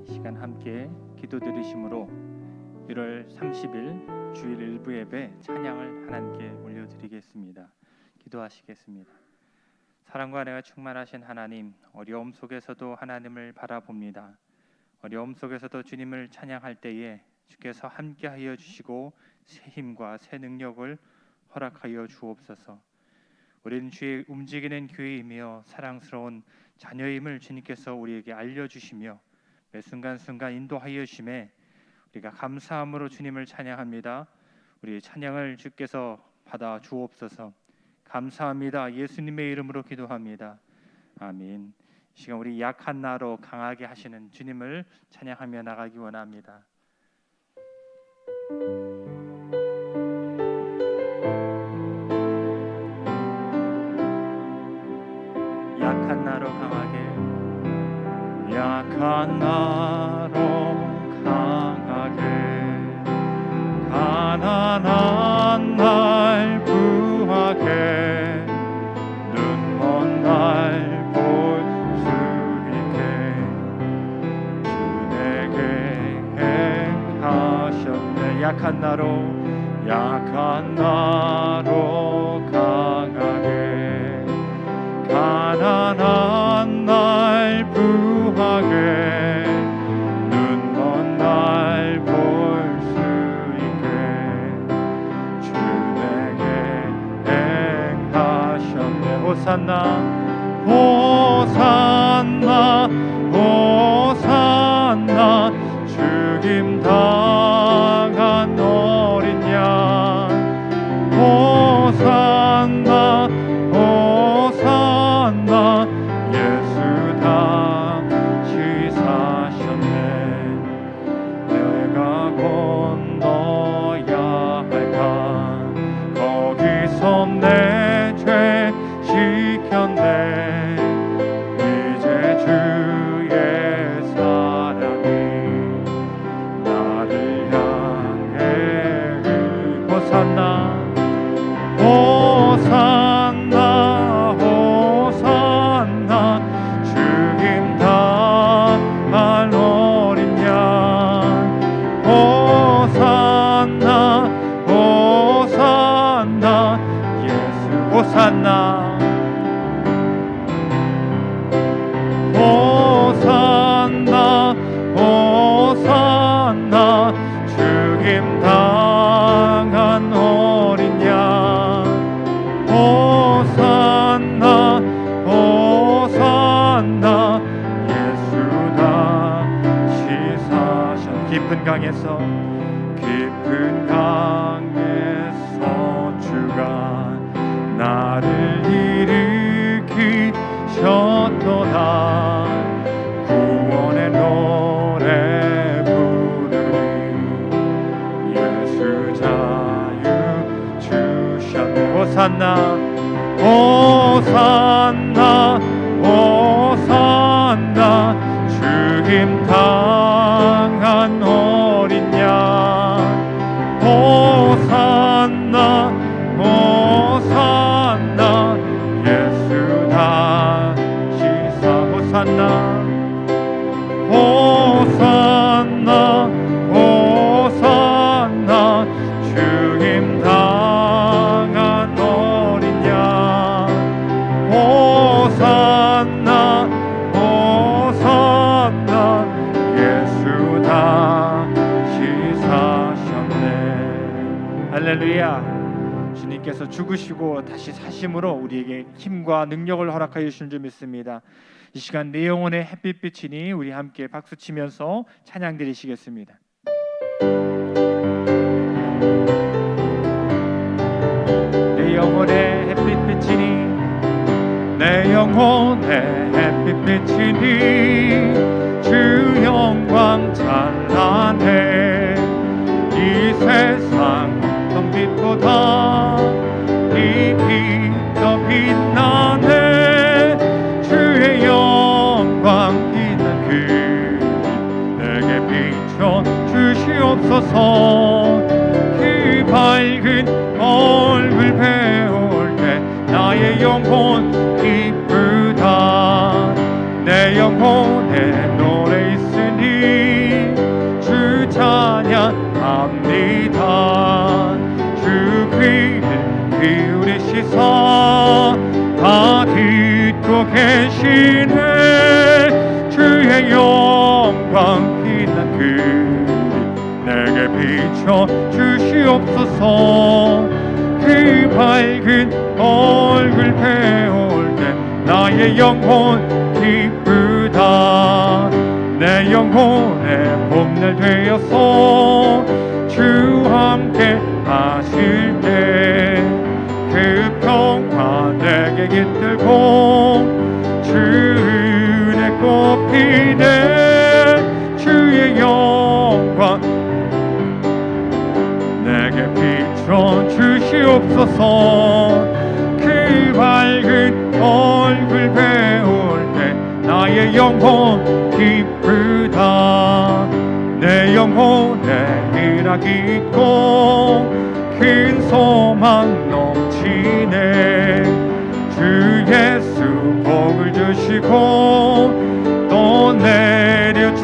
시간 함께 기도 드리심으로 1월 30일 주일 일부 예배 찬양을 하나님께 올려드리겠습니다. 기도하시겠습니다. 사랑과 은혜가 충만하신 하나님, 어려움 속에서도 하나님을 바라봅니다. 어려움 속에서도 주님을 찬양할 때에 주께서 함께하여 주시고 새 힘과 새 능력을 허락하여 주옵소서. 우리는 주의 움직이는 교회이며 사랑스러운 자녀임을 주님께서 우리에게 알려주시며 매 순간순간 인도하여 주심에 우리가 감사함으로 주님을 찬양합니다. 우리의 찬양을 주께서 받아 주옵소서. 감사합니다. 예수님의 이름으로 기도합니다. 아멘. 이 시간 우리 약한 나로 강하게 하시는 주님을 찬양하며 나가기 원합니다. 약한 나로 강하게, 약한 나로 강하게, 가난한 날 부하게, 눈먼 날 볼 수 있게 주 내게 행하셨네. 약한 나로 강하게, 가난한 날 부하게, 눈먼 날 볼 수 있게 주 내게 행하셨네. 호산나 호산나 호산나, 죽임 당한 어린 양. 호산나 호산나, 예수 다시 사셨네. 내가 건너야 할 강, 거기서 내 죄 지켰네. 이제 주의 사랑이 나를 향해 호산나 호산나 호산나, 죽임 당한 어린 양. 호산나 호산나, 예수 호산나 호산나 호산나, 죽임 당한 어린 양. 호산나 호산나, 예수 다시 사셨. 깊은 강에서 주가 나를 일으키셨도다. 구원의 노래 부르리. 예수 자유 주셨네. 호산나 호산나 호산나, 죽임 당한 어린 양. 호산나 호산나, 예수 다시 사. 호산나 호산나 호산나, 죽임 당한 어린 양. 호산나 호산나, 예수 다시 사셨네. 할렐루야. 주님께서 죽으시고 다시 사심으로 우리에게 힘과 능력을 허락하여 주신 줄 믿습니다. 이 시간 내 영혼의 햇빛비치니 우리 함께 박수치면서 찬양 드리시겠습니다. 내 영혼의 햇빛 비치니, 내 영혼의 햇빛 비치니, 주 영광 찬란해. 이 세상 어떤 빛보다 이 빛 더 빛나네. 주의 영광 빛난 그 내게 비춰 주시옵소서. 그 밝은 얼굴 배울 때 나의 영혼 기쁘다. 내 영혼에 노래 있으니 기울이시사 다 듣고 계시네. 주의 영광 빛난 그 내게 비춰 주시옵소서. 그 밝은 얼굴 배울 때 나의 영혼 기쁘다. 내 영혼의 봄날 되어서 주 함께 하실 때 그 평화 내게 깃들고 주 은혜 꽃피네. 주의 영광 내게 비춰 주시옵소서. 그 밝은 얼굴 배울 때 나의 영혼 기쁘다. 내 영혼에 희락이 있고 큰 소망 넘치네. 주 예수 복을 주시고 또 내려주시네.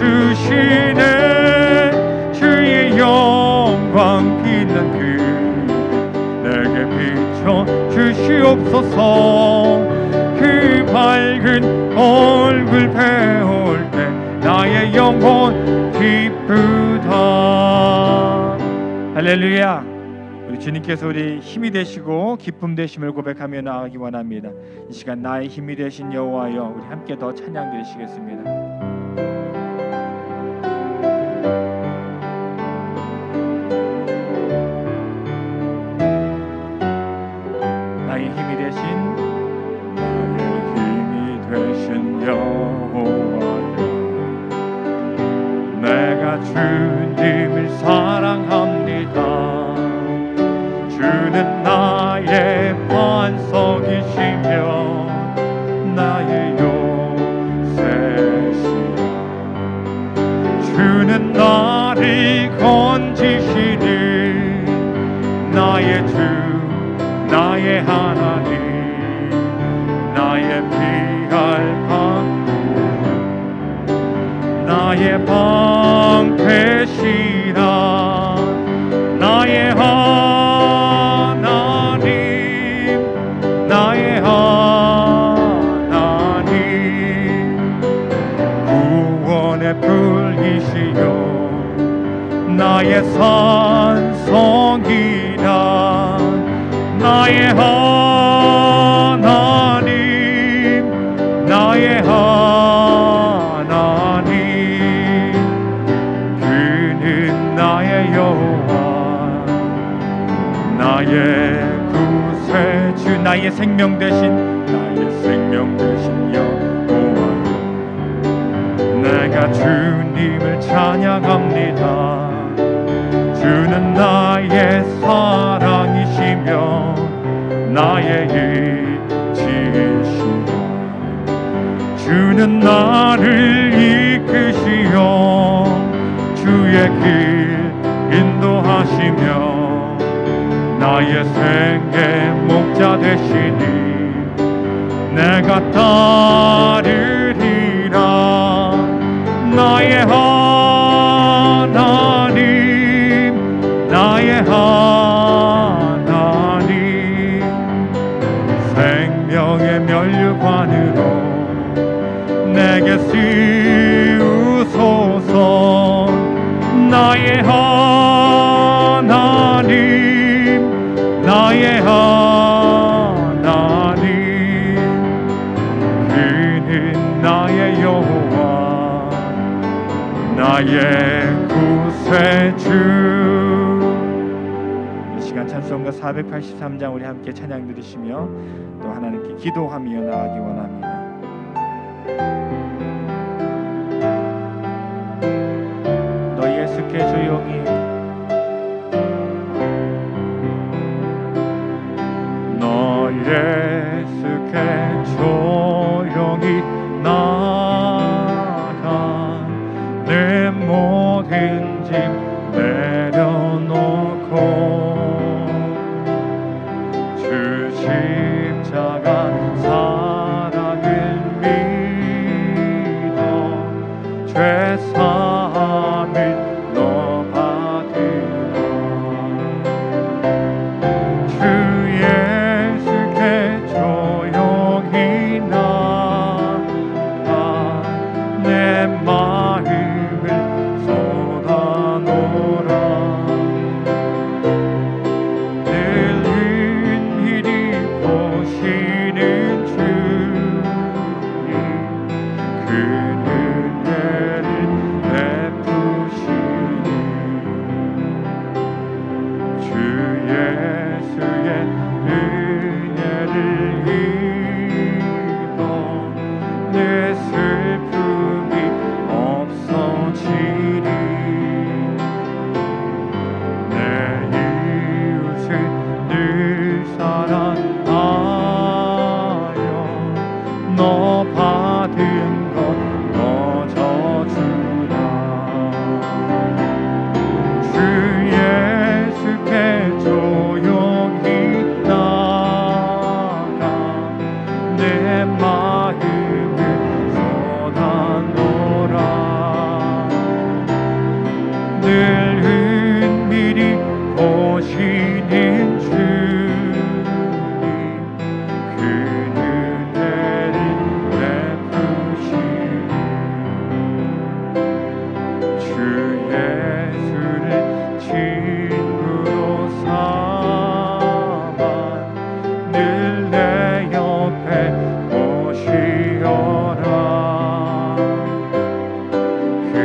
주의 영광 빛난 그 내게 비춰 주시옵소서. 그 밝은 얼굴 배울 때 나의 영혼 기쁘다. 할렐루야. 우리 주님께서 우리 힘이 되시고 기쁨 되심을 고백하며 나아가기 원합니다. 이 시간 나의 힘이 되신 여호와여, 우리 함께 더 찬양 드리시겠습니다. 나의 힘이 되신 여호와여, 내가 주님을 사랑합니다. 주는 나의 반석이시며 나의 요새시라. 주는 나를 건지시는 나의 주 나의 하나님, 나의 피할 방 나의 방패시라. 나의 나의 하나님, 구원의 불이시여 나의 산성이라. 나의 하나님, 나의 하나님, 그는 나의 여호와, 나의 구세주, 나의 생명 되신 여호와. 내가 주님을 찬양합니다. 주는 나의 사랑이시며 나의 이치시라. 주는 나를 이끄시어 주의 길 인도하시며 나의 생애 목자 되시니 내가 따르리라. 나의 하나님, 나의 하나님, 생명의 면류관으로 내게 씌우소서. 나의 하나님, 나의 하나님, 그는 나의 여호와, 나의 구세주. 이 시간 찬송가 483장 우리 함께 찬양 드리시며 또 하나님께 기도하며 나아가기 원합니다. 너희의 습게 조용히, 너희의 습게 조용히 나가 내 모든 짐 내려놓고 주 십자가 사랑을 믿어 죄 사함을 너 받으라. 주의 은혜를 베푸시니 주 예수의 은혜를 입어 내 슬픔이 없어지니 내 이웃을 늘 사랑하여 너 받은 것 거저주라 주 예수께 조용히 나가 내 마음을 쏟아놓으라 늘 은밀히 보시는 주님 그 은혜를 베푸시니 주 예수를 친구로 삼아 늘 내 옆에 오시어라 그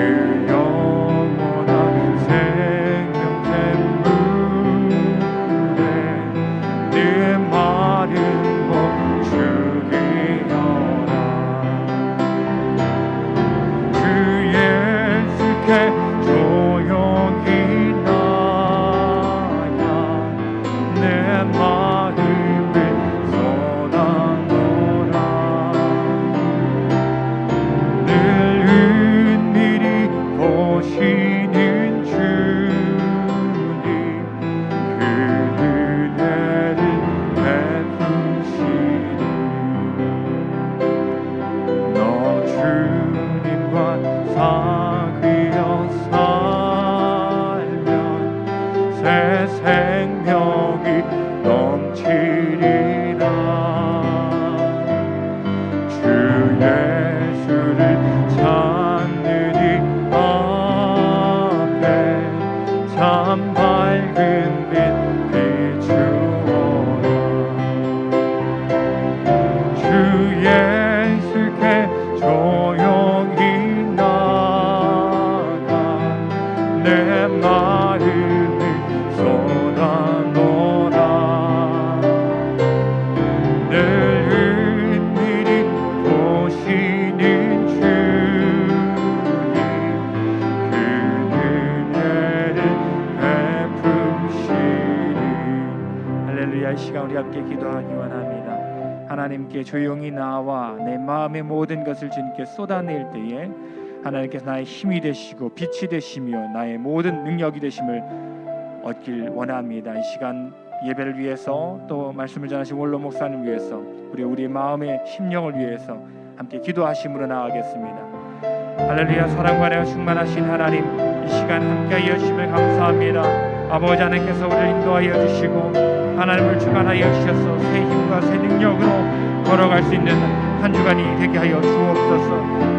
영원한 생명샘 물에 내 마른 목 죽이어라 주 예수께 조용히 나가 내 마음을 쏟아놓으라 늘 은밀히 보시는 주님 그 은혜를 베푸시니 너 주님과 사귀어 살면 새 생명이 넘치리라 주 예수를 찾는 이 앞에 참 밝은 빛 비추어라 주 예수께 조용히 나가 내 마음을 쏟아놓으라 늘 은밀히 보시는 주님 그 은혜를 베푸시니 할렐루야 이 시간 우리 함께 기도하기 원합니다 하나님께 조용히 나와 내 마음의 모든 것을 주님께 쏟아낼 때에 하나님께서 나의 힘이 되시고 빛이 되시며 나의 모든 능력이 되심을 얻길 원합니다. 이 시간 예배를 위해서 또 말씀을 전하신 원로 목사님 위해서 우리의 마음의 심령을 위해서 함께 기도하심으로 나아가겠습니다. 할렐루야 사랑과 은혜가 충만하신 하나님 이 시간 함께하여 주심을 감사합니다. 아버지 하나님께서 우리를 인도하여 주시고 하나님을 주관하여 주셔서 새 힘과 새 능력으로 걸어갈 수 있는 한 주간이 되게 하여 주옵소서.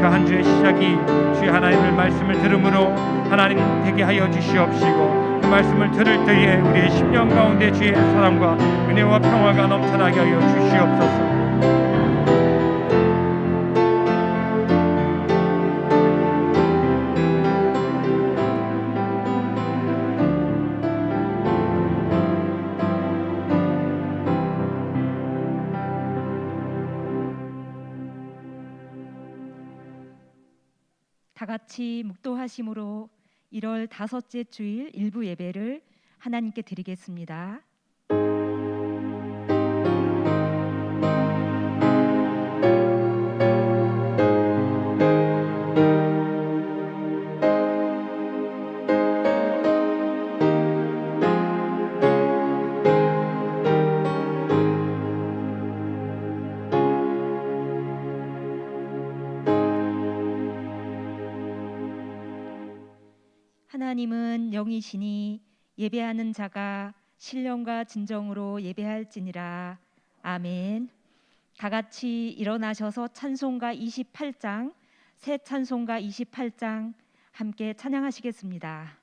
그 한 주의 시작이 주의 하나님의 말씀을 들음으로 하나님 되게 하여 주시옵시고 그 말씀을 들을 때에 우리의 심령 가운데 주의 사랑과 은혜와 평화가 넘쳐나게 하여 주시옵소서. 다 같이 묵도하심으로 1월 5째 주일 일부 예배를 하나님께 드리겠습니다. 하나님은 영이시니 예배하는 자가 신령과 진정으로 예배할지니라. 아멘. 다 같이 일어나셔서 찬송가 28장, 새 찬송가 28장 함께 찬양하시겠습니다.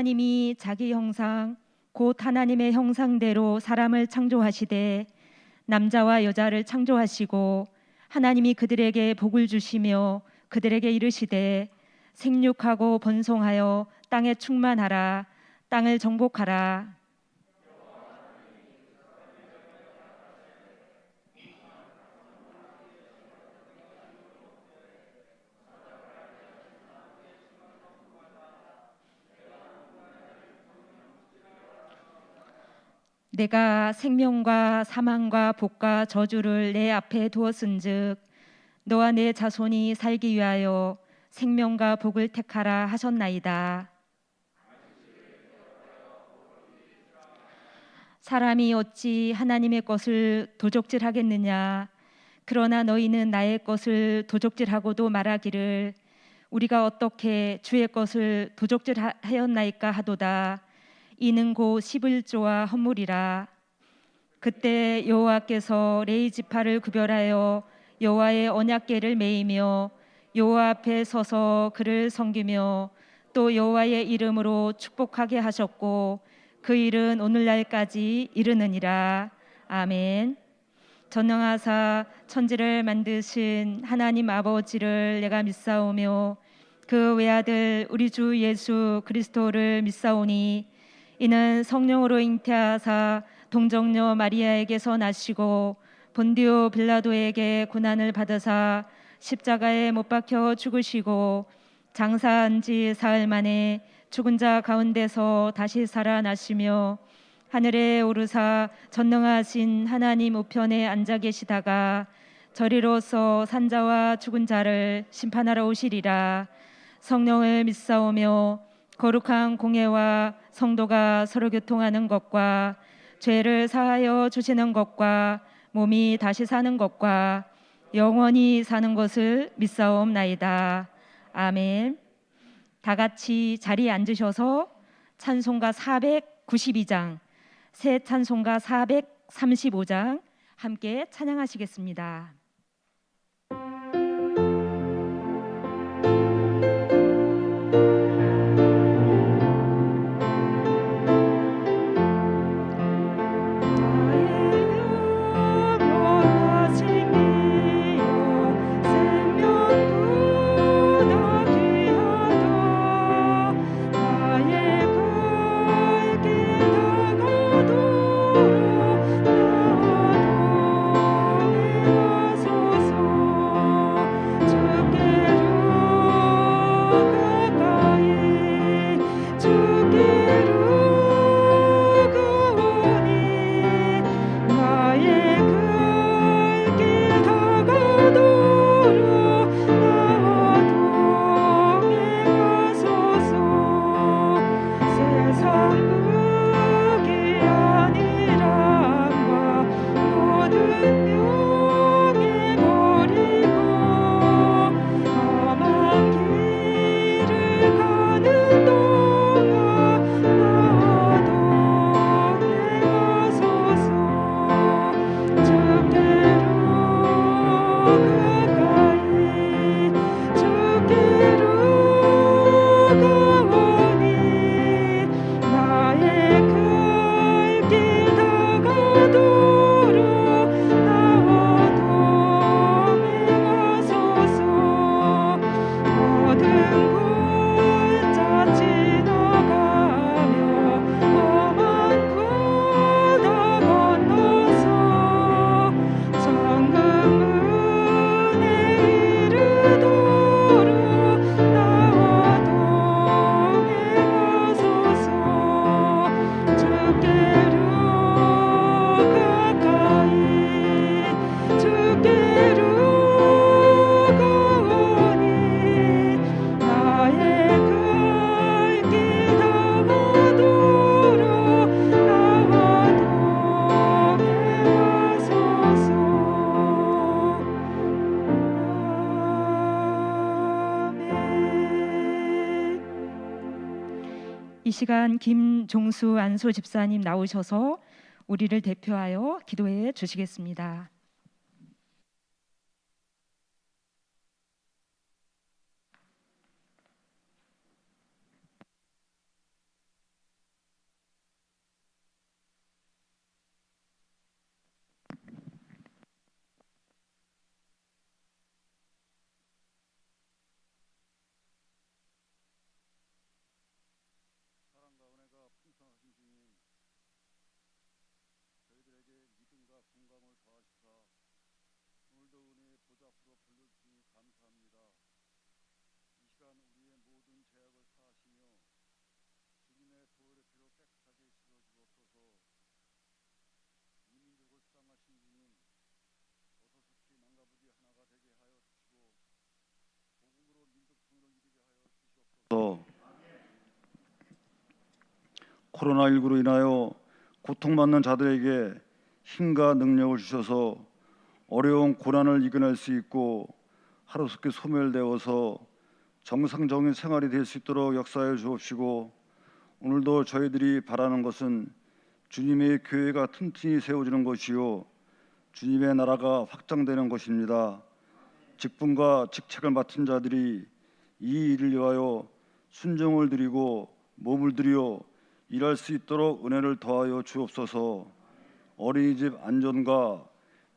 하나님이 자기 형상 곧 하나님의 형상대로 사람을 창조하시되 남자와 여자를 창조하시고 하나님이 그들에게 복을 주시며 그들에게 이르시되 생육하고 번성하여 땅에 충만하라 땅을 정복하라. 내가 생명과 사망과 복과 저주를 내 앞에 두었은즉 너와 내 자손이 살기 위하여 생명과 복을 택하라 하셨나이다. 사람이 어찌 하나님의 것을 도적질하겠느냐. 그러나 너희는 나의 것을 도적질하고도 말하기를 우리가 어떻게 주의 것을 도적질하였나이까 하도다. 이는 곧 11조와 헌물이라. 그때 여호와께서 레위 지파를 구별하여 여호와의 언약궤를 메이며 여호와 앞에 서서 그를 섬기며 또 여호와의 이름으로 축복하게 하셨고 그 일은 오늘날까지 이르느니라. 아멘. 전능하사 천지를 만드신 하나님 아버지를 내가 믿사오며 그 외아들 우리 주 예수 그리스도를 믿사오니 이는 성령으로 잉태하사 동정녀 마리아에게서 나시고 본디오 빌라도에게 고난을 받으사 십자가에 못 박혀 죽으시고 장사한 지 사흘 만에 죽은 자 가운데서 다시 살아나시며 하늘에 오르사 전능하신 하나님 우편에 앉아 계시다가 저리로서 산자와 죽은 자를 심판하러 오시리라. 성령을 믿사오며 거룩한 공예와 성도가 서로 교통하는 것과 죄를 사하여 주시는 것과 몸이 다시 사는 것과 영원히 사는 것을 믿사옵나이다. 아멘. 다 같이 자리에 앉으셔서 찬송가 492장, 새 찬송가 435장 함께 찬양하시겠습니다. 이 시간 김종수 안소 집사님 나오셔서 우리를 대표하여 기도해 주시겠습니다. 앞으로 불러주시니 감사합니다. 이 시간 우리의 모든 죄악을 사하시며 주님의 보혈의 피로 깨끗하게 씻어 주옵소서. 이 민족을 사랑하신 주님, 어서속히 남과 북이 하나가 되게 하여 주시고 복음으로 민족 통일을 이루게 하여 주시옵소서. 코로나19로 인하여 고통받는 자들에게 힘과 능력을 주셔서 어려운 고난을 이겨낼 수 있고 하루속히 소멸되어서 정상적인 생활이 될 수 있도록 역사해 주옵시고, 오늘도 저희들이 바라는 것은 주님의 교회가 튼튼히 세워지는 것이요 주님의 나라가 확장되는 것입니다. 직분과 직책을 맡은 자들이 이 일을 위하여 순종을 드리고 몸을 들여 일할 수 있도록 은혜를 더하여 주옵소서. 어린이집 안전과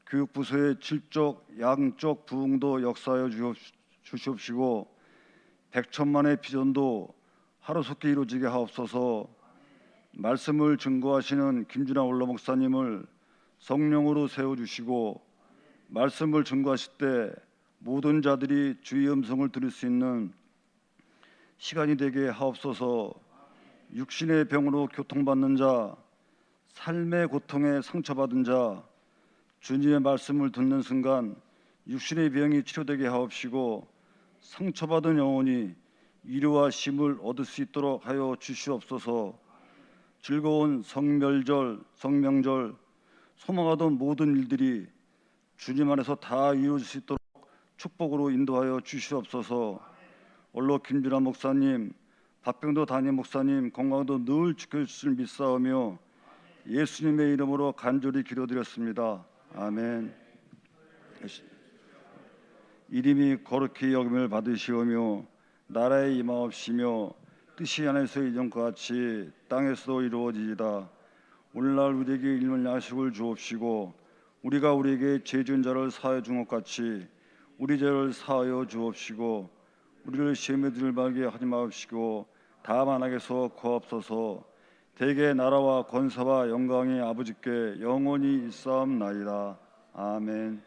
교육부서의 질적 양적 부흥도 역사하여 주시옵시고, 백천만의 비전도 하루속히 이루어지게 하옵소서. 말씀을 증거하시는 김준하 원로 목사님을 성령으로 세워주시고, 말씀을 증거하실 때 모든 자들이 주의 음성을 들을 수 있는 시간이 되게 하옵소서. 육신의 병으로 고통받는 자, 삶의 고통에 상처받은 자, 주님의 말씀을 듣는 순간 육신의 병이 치료되게 하옵시고, 상처받은 영혼이 위로와 쉼을 얻을 수 있도록 하여 주시옵소서. 즐거운 성멸절, 성명절, 소망하던 모든 일들이 주님 안에서 다 이루어질 수 있도록 축복으로 인도하여 주시옵소서. 원로 김준하 목사님, 박병도 담임 목사님 건강도 늘 지켜주실 믿사오며 예수님의 이름으로 간절히 기도드렸습니다. 아멘. 이름이 거룩히 여김을 받으시오며 나라의 임하옵시며 뜻이 하늘에서 이전과 같이 땅에서도 이루어지이다. 오늘날 우리에게 일용할 양식을 주옵시고, 우리가 우리에게 죄 지은 자를 사하여 준 것 같이 우리 죄를 사하여 주옵시고, 우리를 시험에 들게 말게 하지 마옵시고 다만 악에서 구하옵소서. 대개 나라와 권세와 영광이 아버지께 영원히 있사옵나이다. 아멘.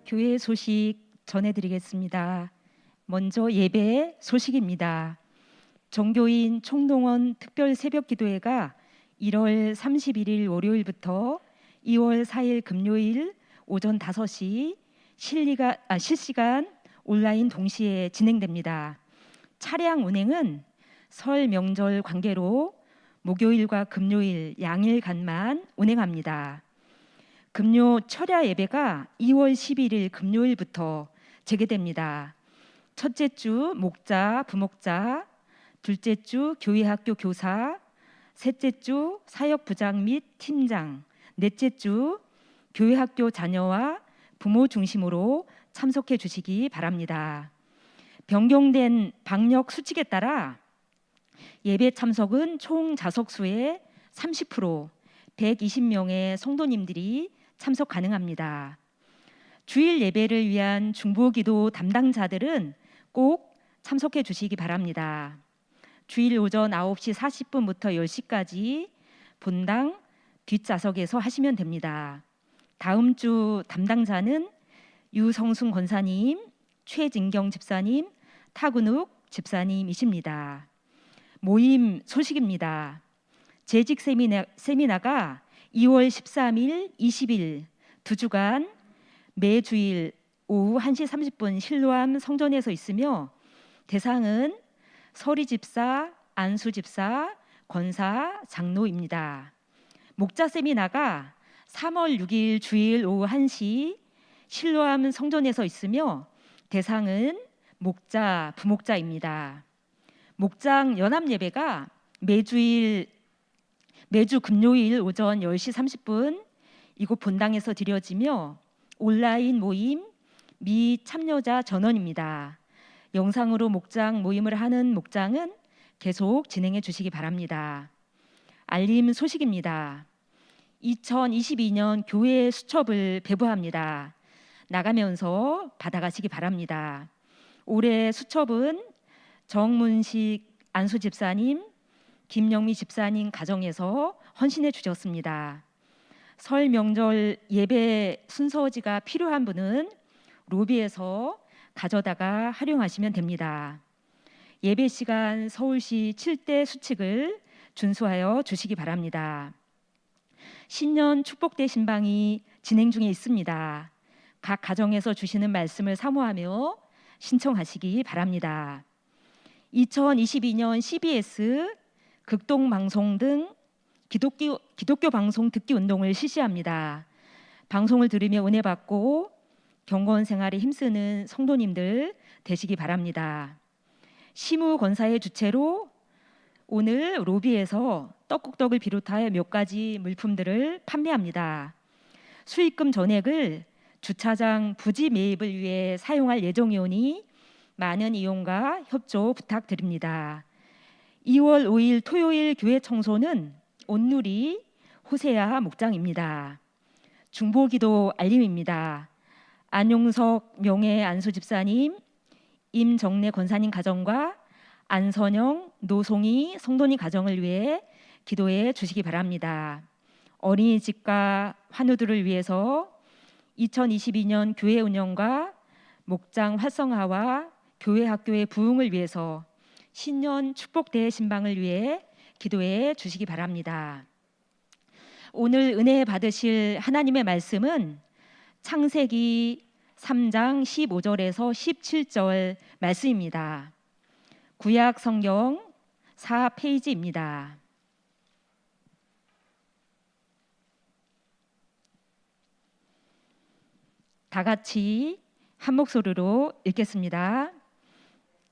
교회 소식 전해드리겠습니다. 먼저 예배 소식입니다. 종교인 총동원 특별 새벽기도회가 1월 31일 월요일부터 2월 4일 금요일 오전 5시 실시간 온라인 동시에 진행됩니다. 차량 운행은 설 명절 관계로 목요일과 금요일 양일간만 운행합니다. 금요 철야 예배가 2월 11일 금요일부터 재개됩니다. 첫째 주 목자, 부목자, 둘째 주 교회학교 교사, 셋째 주 사역부장 및 팀장, 넷째 주 교회학교 자녀와 부모 중심으로 참석해 주시기 바랍니다. 변경된 방역 수칙에 따라 예배 참석은 총 좌석수의 30%, 120명의 성도님들이 참석 가능합니다. 주일 예배를 위한 중보기도 담당자들은 꼭 참석해 주시기 바랍니다. 주일 오전 9시 40분부터 10시까지 본당 뒷좌석에서 하시면 됩니다. 다음 주 담당자는 유성순 권사님, 최진경 집사님, 타근욱 집사님이십니다. 모임 소식입니다. 재직 세미나가 2월 13일, 20일 두 주간 매주일 오후 1시 30분 실로암 성전에서 있으며, 대상은 서리 집사, 안수 집사, 권사, 장로입니다. 목자 세미나가 3월 6일 주일 오후 1시 실로암 성전에서 있으며, 대상은 목자, 부목자입니다. 목장 연합 예배가 매주 금요일 오전 10시 30분 이곳 본당에서 드려지며, 온라인 모임 및 참여자 전원입니다. 영상으로 목장 모임을 하는 목장은 계속 진행해 주시기 바랍니다. 알림 소식입니다. 2022년 교회 수첩을 배부합니다. 나가면서 받아가시기 바랍니다. 올해 수첩은 정문식 안수 집사님, 김영미 집사님 가정에서 헌신해 주셨습니다. 설 명절 예배 순서지가 필요한 분은 로비에서 가져다가 활용하시면 됩니다. 예배 시간 서울시 7대 수칙을 준수하여 주시기 바랍니다. 신년 축복대 신방이 진행 중에 있습니다. 각 가정에서 주시는 말씀을 사모하며 신청하시기 바랍니다. 2022년 CBS 극동방송 등 기독교 방송 듣기 운동을 실시합니다. 방송을 들으며 은혜 받고 경건 생활에 힘쓰는 성도님들 되시기 바랍니다. 시무권사의 주최로 오늘 로비에서 떡국떡을 비롯하여 몇 가지 물품들을 판매합니다. 수익금 전액을 주차장 부지 매입을 위해 사용할 예정이오니 많은 이용과 협조 부탁드립니다. 2월 5일 토요일 교회 청소는 온누리 호세아 목장입니다. 중보기도 알림입니다. 안용석 명예 안수 집사님, 임정래 권사님 가정과 안선영, 노송이 성도님 가정을 위해 기도해 주시기 바랍니다. 어린이집과 환우들을 위해서 2022년 교회 운영과 목장 활성화와 교회 학교의 부흥을 위해서 신년 축복대회 신방을 위해 기도해 주시기 바랍니다. 오늘 은혜 받으실 하나님의 말씀은 창세기 3장 15절에서 17절 말씀입니다. 구약 성경 4페이지입니다. 다 같이 한 목소리로 읽겠습니다.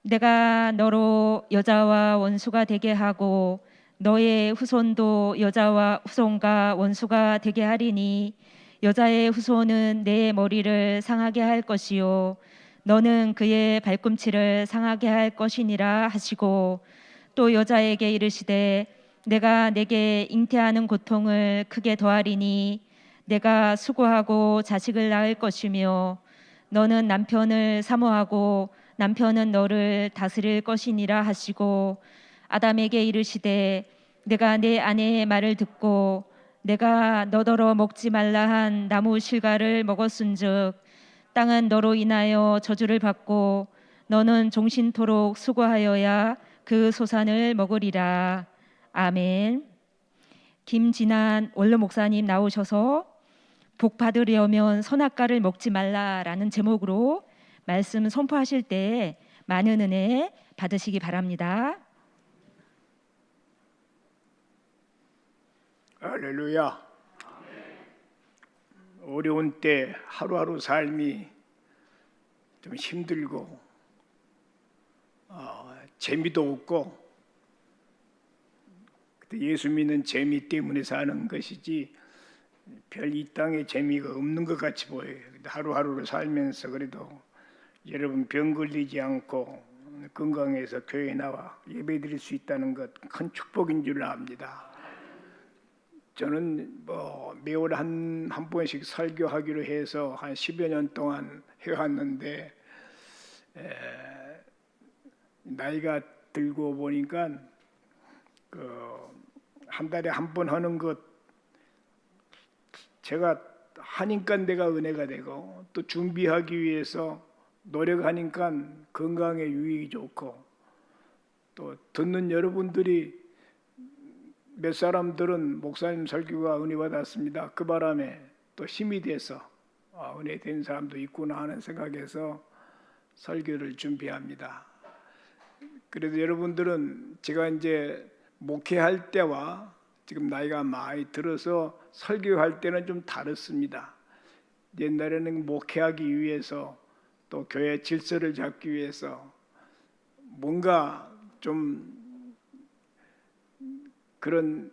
내가 너로 여자와 원수가 되게 하고 너의 후손도 여자와 후손과 원수가 되게 하리니 여자의 후손은 내 머리를 상하게 할 것이요 너는 그의 발꿈치를 상하게 할 것이니라 하시고 또 여자에게 이르시되 내가 내게 잉태하는 고통을 크게 더하리니 내가 수고하고 자식을 낳을 것이며 너는 남편을 사모하고 남편은 너를 다스릴 것이니라 하시고 아담에게 이르시되 내가 내 아내의 말을 듣고 내가 너더러 먹지 말라 한 나무 실과를 먹었은즉 땅은 너로 인하여 저주를 받고 너는 종신토록 수고하여야 그 소산을 먹으리라. 아멘. 김진한 원로 목사님 나오셔서 복 받으려면 선악과를 먹지 말라라는 제목으로 말씀 선포하실 때 많은 은혜 받으시기 바랍니다. 할렐루야. 어려운 때 하루하루 삶이 좀 힘들고 재미도 없고 예수 믿는 재미 때문에 사는 것이지 별 이 땅에 재미가 없는 것 같이 보여요. 하루하루를 살면서 그래도 여러분 병 걸리지 않고 건강해서 교회에 나와 예배드릴 수 있다는 것 큰 축복인 줄 압니다. 저는 매월 한 번씩 설교하기로 해서 한 10여 년 동안 해왔는데 나이가 들고 보니까 한 달에 한 번 하는 것 제가 하니까 내가 은혜가 되고 또 준비하기 위해서 노력하니까 건강에 유익이 좋고 또 듣는 여러분들이 몇 사람들은 목사님 설교가 은혜 받았습니다. 그 바람에 또 힘이 돼서 은혜 된 사람도 있구나 하는 생각에서 설교를 준비합니다. 그래도 여러분들은 제가 이제 목회할 때와 지금 나이가 많이 들어서 설교할 때는 좀 다릅니다. 옛날에는 목회하기 위해서 또 교회 질서를 잡기 위해서 뭔가 좀 그런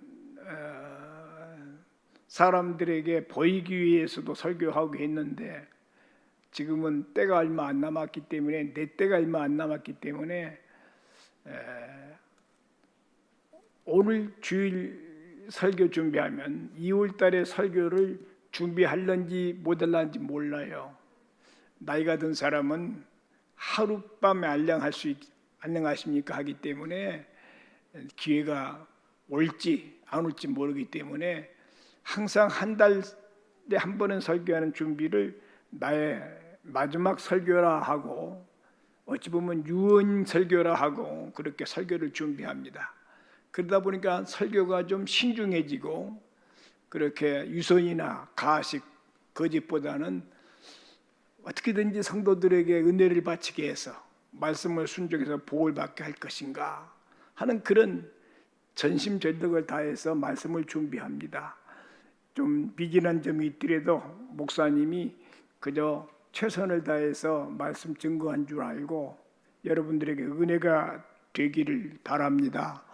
사람들에게 보이기 위해서도 설교하고 했는데 지금은 때가 얼마 안 남았기 때문에 내 때가 얼마 안 남았기 때문에 오늘 주일 설교 준비하면 2월 달에 설교를 준비할런지 못할런지 몰라요. 나이가 든 사람은 하룻밤에 안녕하십니까 하기 때문에 기회가 올지 안 올지 모르기 때문에 항상 한 달에 한 번은 설교하는 준비를 나의 마지막 설교라 하고 어찌 보면 유언 설교라 하고 그렇게 설교를 준비합니다. 그러다 보니까 설교가 좀 신중해지고 그렇게 유선이나 가식, 거짓보다는 어떻게든지 성도들에게 은혜를 바치게 해서 말씀을 순종해서 복을 받게 할 것인가 하는 그런 전심전력을 다해서 말씀을 준비합니다. 좀 비긴한 점이 있더라도 목사님이 그저 최선을 다해서 말씀 증거한 줄 알고 여러분들에게 은혜가 되기를 바랍니다.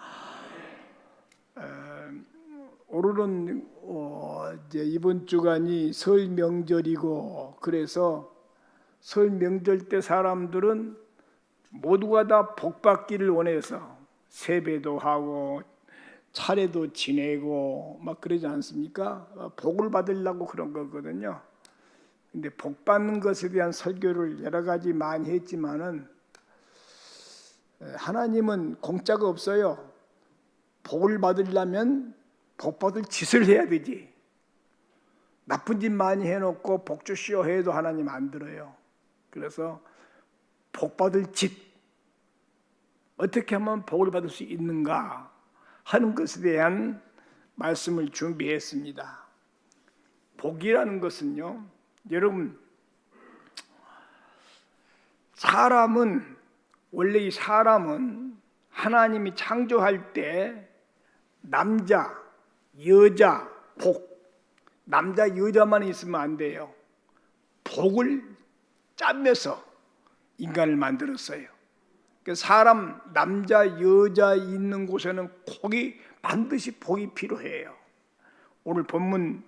오늘은 이제 이번 주간이 설 명절이고 그래서 설 명절 때 사람들은 모두가 다 복 받기를 원해서 세배도 하고 차례도 지내고 막 그러지 않습니까? 복을 받으려고 그런 거거든요. 근데 복 받는 것에 대한 설교를 여러 가지 많이 했지만은 하나님은 공짜가 없어요. 복을 받으려면 복 받을 짓을 해야 되지. 나쁜 짓 많이 해놓고 복 주시오 해도 하나님 안 들어요. 그래서 복 받을 짓, 어떻게 하면 복을 받을 수 있는가 하는 것에 대한 말씀을 준비했습니다. 복이라는 것은요, 여러분, 원래 이 사람은 하나님이 창조할 때 남자, 여자, 복, 남자, 여자만 있으면 안 돼요. 복을 짜면서 인간을 만들었어요. 사람, 남자, 여자 있는 곳에는 반드시 복이 필요해요. 오늘 본문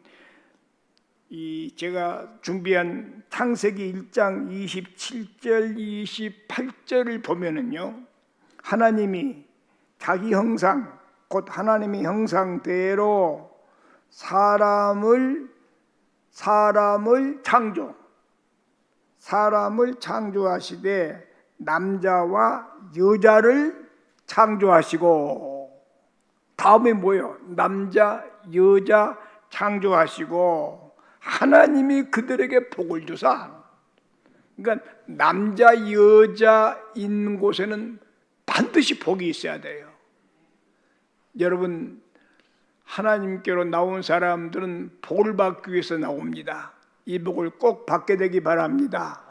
제가 준비한 창세기 1장 27절, 28절을 보면은요, 하나님이 자기 형상, 곧 하나님의 형상대로 사람을 창조하시되 남자와 여자를 창조하시고, 다음에 뭐예요? 남자, 여자 창조하시고 하나님이 그들에게 복을 주사. 그러니까 남자, 여자 있는 곳에는 반드시 복이 있어야 돼요. 여러분, 하나님께로 나온 사람들은 복을 받기 위해서 나옵니다. 이 복을 꼭 받게 되기 바랍니다.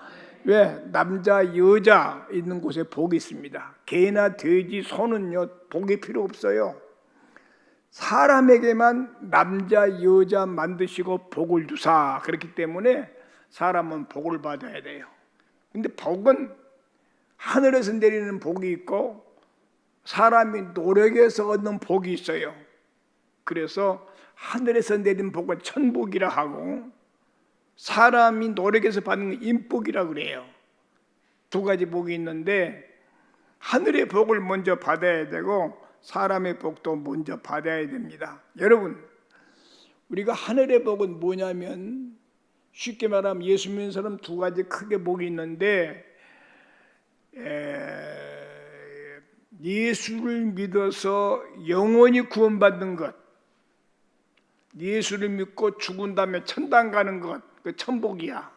왜? 남자, 여자 있는 곳에 복이 있습니다. 개나 돼지, 소는요 복이 필요 없어요. 사람에게만 남자, 여자 만드시고 복을 주사. 그렇기 때문에 사람은 복을 받아야 돼요. 근데 복은 하늘에서 내리는 복이 있고 사람이 노력해서 얻는 복이 있어요. 그래서 하늘에서 내린 복은 천복이라 하고 사람이 노력해서 받는 건 인복이라 그래요. 두 가지 복이 있는데 하늘의 복을 먼저 받아야 되고 사람의 복도 먼저 받아야 됩니다. 여러분, 우리가 하늘의 복은 뭐냐면 쉽게 말하면 예수 믿는 사람 두 가지 크게 복이 있는데 예수를 믿어서 영원히 구원받는 것, 예수를 믿고 죽은 다음에 천당 가는 것, 그 천복이야.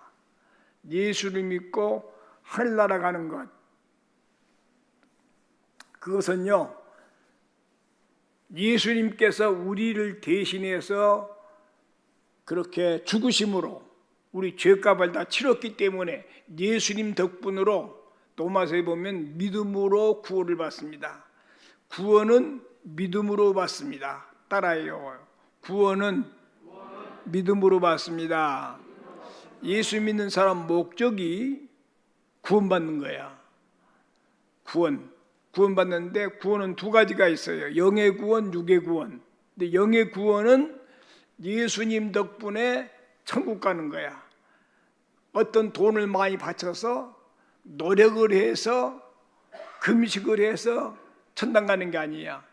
예수를 믿고 하늘나라 가는 것, 그것은요 예수님께서 우리를 대신해서 그렇게 죽으심으로 우리 죄값을 다 치렀기 때문에 예수님 덕분으로 로마서에 보면 믿음으로 구원을 받습니다. 구원은 믿음으로 받습니다. 따라해요. 구원은 믿음으로 받습니다. 예수 믿는 사람 목적이 구원받는 거야. 구원받는데 구원은 두 가지가 있어요. 영의 구원, 육의 구원. 근데 영의 구원은 예수님 덕분에 천국 가는 거야. 어떤 돈을 많이 바쳐서 노력을 해서 금식을 해서 천당 가는 게 아니야.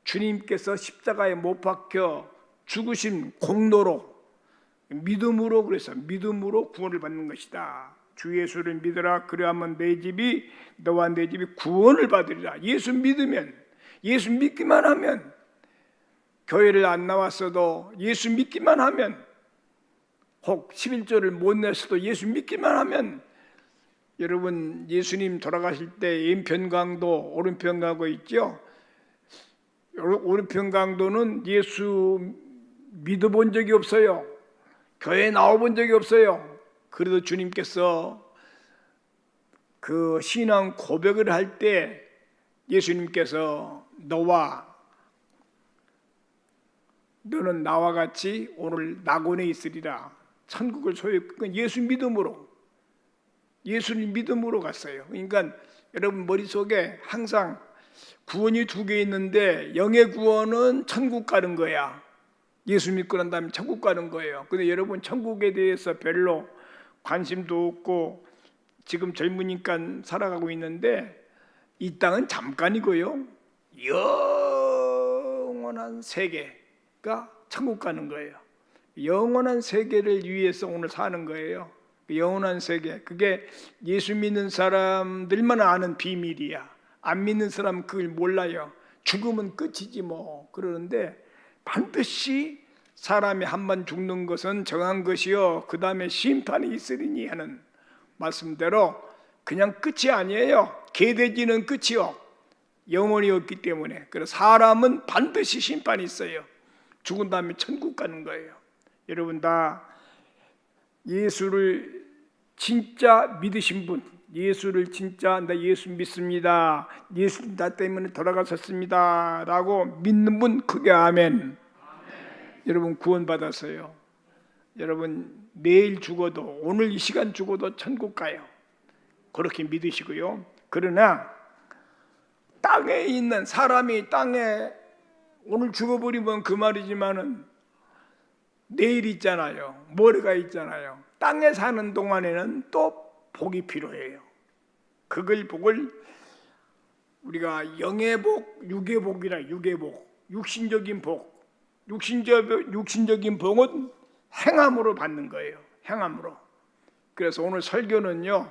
주님께서 십자가에 못 박혀 죽으신 공로로 믿음으로 그래서 믿음으로 구원을 받는 것이다. 주 예수를 믿으라. 그리하면 내 집이 너와 내 집이 구원을 받으리라. 예수 믿으면 예수 믿기만 하면 교회를 안 나왔어도 예수 믿기만 하면 혹 11조를 못 냈어도 예수 믿기만 하면 여러분 예수님 돌아가실 때 왼편 강도 오른편 강도 있죠. 오른편 강도는 예수 믿어본 적이 없어요. 교회에 나와본 적이 없어요. 그래도 주님께서 그 신앙 고백을 할 때 예수님께서 너는 나와 같이 오늘 낙원에 있으리라. 천국을 소유했건 예수 믿음으로 예수님 믿음으로 갔어요. 그러니까 여러분 머릿속에 항상 구원이 두 개 있는데 영의 구원은 천국 가는 거야. 예수 믿고 난 다음에 천국 가는 거예요. 근데 여러분 천국에 대해서 별로 관심도 없고 지금 젊으니까 살아가고 있는데 이 땅은 잠깐이고요. 영원한 세계가 천국 가는 거예요. 영원한 세계를 위해서 오늘 사는 거예요. 영원한 세계, 그게 예수 믿는 사람들만 아는 비밀이야. 안 믿는 사람은 그걸 몰라요. 죽으면 끝이지 뭐 그러는데 반드시 사람이 한 번 죽는 것은 정한 것이요 그 다음에 심판이 있으리니 하는 말씀대로 그냥 끝이 아니에요. 개돼지는 끝이요 영원히 없기 때문에. 그래서 사람은 반드시 심판이 있어요. 죽은 다음에 천국 가는 거예요. 여러분 다 예수를 진짜 믿으신 분, 예수를 진짜 나 예수 믿습니다, 예수 나 때문에 돌아가셨습니다 라고 믿는 분 크게 아멘. 여러분 구원 받았어요. 여러분 내일 죽어도 오늘 이 시간 죽어도 천국 가요. 그렇게 믿으시고요. 그러나 땅에 있는 사람이 땅에 오늘 죽어버리면 그 말이지만은 내일 있잖아요. 모레가 있잖아요. 땅에 사는 동안에는 또 복이 필요해요. 그걸 복을 우리가 영의 복, 육의 복이라 육의 복, 육신적인 복. 육신적인 복은 행함으로 받는 거예요. 행함으로. 그래서 오늘 설교는요.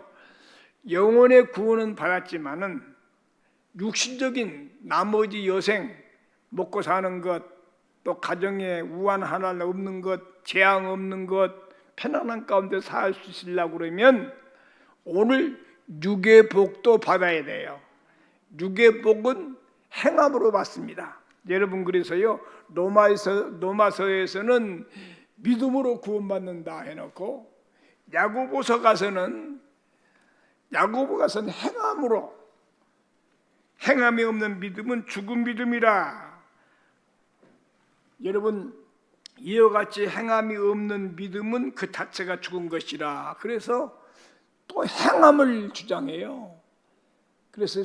영혼의 구원은 받았지만은 육신적인 나머지 여생 먹고 사는 것, 또 가정에 우한 하나 없는 것, 재앙 없는 것, 편안한 가운데 살 수 있으려고 그러면 오늘 육의 복도 받아야 돼요. 육의 복은 행함으로 받습니다. 여러분 그래서요 로마서에서는 믿음으로 구원받는다 해놓고 야고보서 가서는 행함으로, 행함이 없는 믿음은 죽은 믿음이라. 여러분 이와 같이 행함이 없는 믿음은 그 자체가 죽은 것이라. 그래서 또 행함을 주장해요. 그래서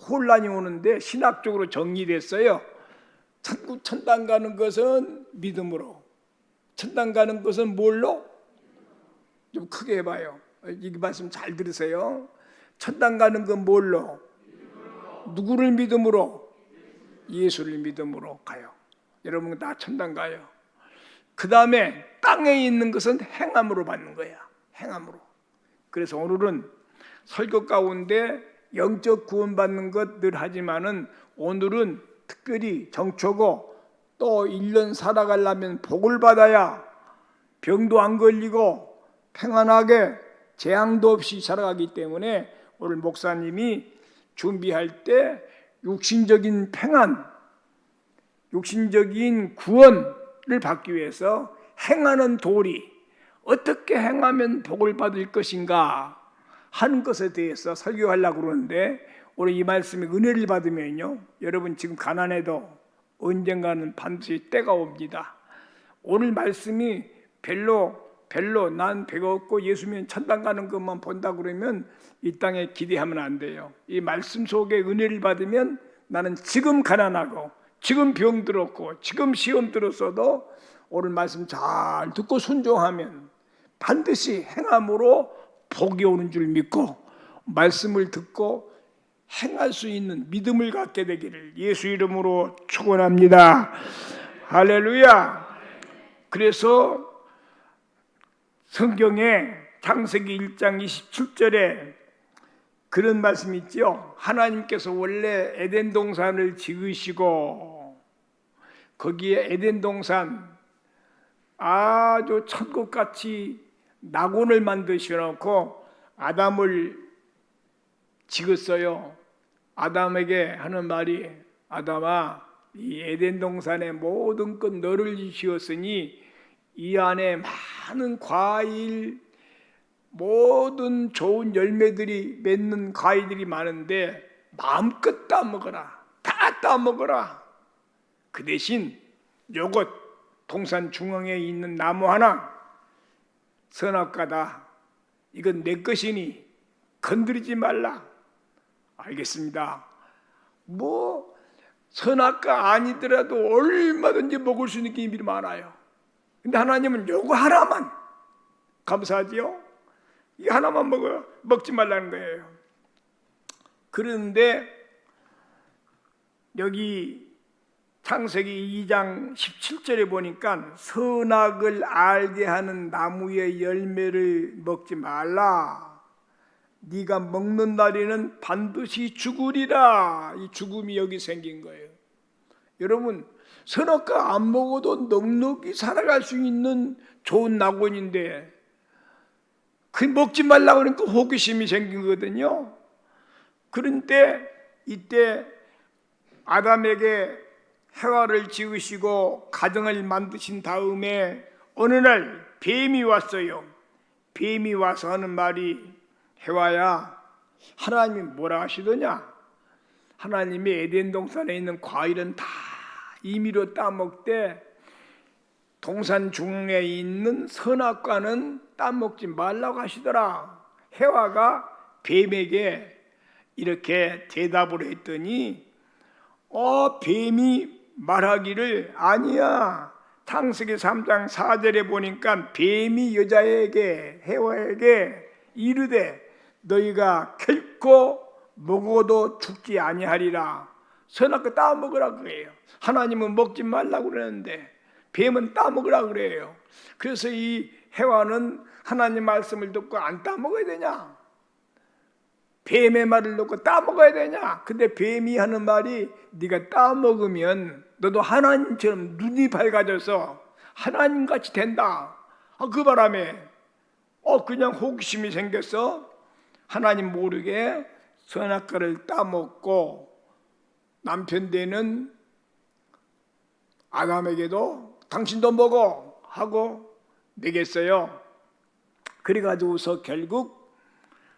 혼란이 오는데 신학적으로 정리됐어요. 천당 가는 것은 믿음으로, 천당 가는 것은 뭘로? 좀 크게 해봐요. 이 말씀 잘 들으세요. 천당 가는 건 뭘로? 누구를 믿음으로? 예수를 믿음으로 가요. 여러분 다 천당 가요. 그 다음에 땅에 있는 것은 행함으로 받는 거야. 행함으로. 그래서 오늘은 설교 가운데 영적 구원받는 것 늘 하지만은 오늘은 특별히 정초고 또 1년 살아가려면 복을 받아야 병도 안 걸리고 평안하게 재앙도 없이 살아가기 때문에 오늘 목사님이 준비할 때 육신적인 평안, 육신적인 구원을 받기 위해서 행하는 도리, 어떻게 행하면 복을 받을 것인가 하는 것에 대해서 설교하려고 그러는데 오늘 이 말씀에 은혜를 받으면요, 여러분 지금 가난해도 언젠가는 반드시 때가 옵니다. 오늘 말씀이 별로 난 배가 없고 예수님 천당 가는 것만 본다 그러면 이 땅에 기대하면 안 돼요. 이 말씀 속에 은혜를 받으면 나는 지금 가난하고 지금 병 들었고 지금 시험 들었어도 오늘 말씀 잘 듣고 순종하면 반드시 행함으로 복이 오는 줄 믿고 말씀을 듣고 행할 수 있는 믿음을 갖게 되기를 예수 이름으로 축원합니다. 할렐루야. 그래서 성경에 창세기 1장 27절에 그런 말씀이 있죠. 하나님께서 원래 에덴 동산을 지으시고 거기에 에덴 동산 아주 천국같이 낙원을 만드셔 놓고 아담을 지었어요. 아담에게 하는 말이 아담아 이 에덴 동산의 모든 것 너를 지었으니 이 안에 많은 과일 모든 좋은 열매들이 맺는 과일들이 많은데 마음껏 따먹어라. 다 따먹어라. 그 대신 요것 동산 중앙에 있는 나무 하나 선악과다. 이건 내 것이니 건드리지 말라. 알겠습니다. 뭐 선악과 아니더라도 얼마든지 먹을 수 있는 게 이미 많아요. 근데 하나님은 요거 하나만 감사하지요? 이 하나만 먹지 말라는 거예요. 그런데 여기 창세기 2장 17절에 보니까 선악을 알게 하는 나무의 열매를 먹지 말라. 네가 먹는 날에는 반드시 죽으리라. 이 죽음이 여기 생긴 거예요. 여러분 선악과 안 먹어도 넉넉히 살아갈 수 있는 좋은 낙원인데 그 먹지 말라고 그러니까 호기심이 생긴 거거든요. 그런데 이때 아담에게 해와를 지으시고 가정을 만드신 다음에 어느 날 뱀이 왔어요. 뱀이 와서 하는 말이 해와야 하나님이 뭐라 하시더냐? 하나님이 에덴 동산에 있는 과일은 다 임의로 따먹되 동산 중앙에 있는 선악과는 따먹지 말라고 하시더라. 해와가 뱀에게 이렇게 대답을 했더니 뱀이 말하기를 아니야. 창세기 3장 4절에 보니까 뱀이 여자에게 해와에게 이르되 너희가 결코 먹어도 죽지 아니하리라. 선악과 따먹으라 그래요. 하나님은 먹지 말라고 그러는데 뱀은 따먹으라 그래요. 그래서 이 해와는 하나님 말씀을 듣고 안 따먹어야 되냐? 뱀의 말을 듣고 따먹어야 되냐? 근데 뱀이 하는 말이 네가 따먹으면 너도 하나님처럼 눈이 밝아져서 하나님같이 된다. 그 바람에 그냥 호기심이 생겨서 하나님 모르게 선악과를 따먹고 남편 되는 아담에게도 당신도 먹어 하고 먹였어요. 그래가지고서 결국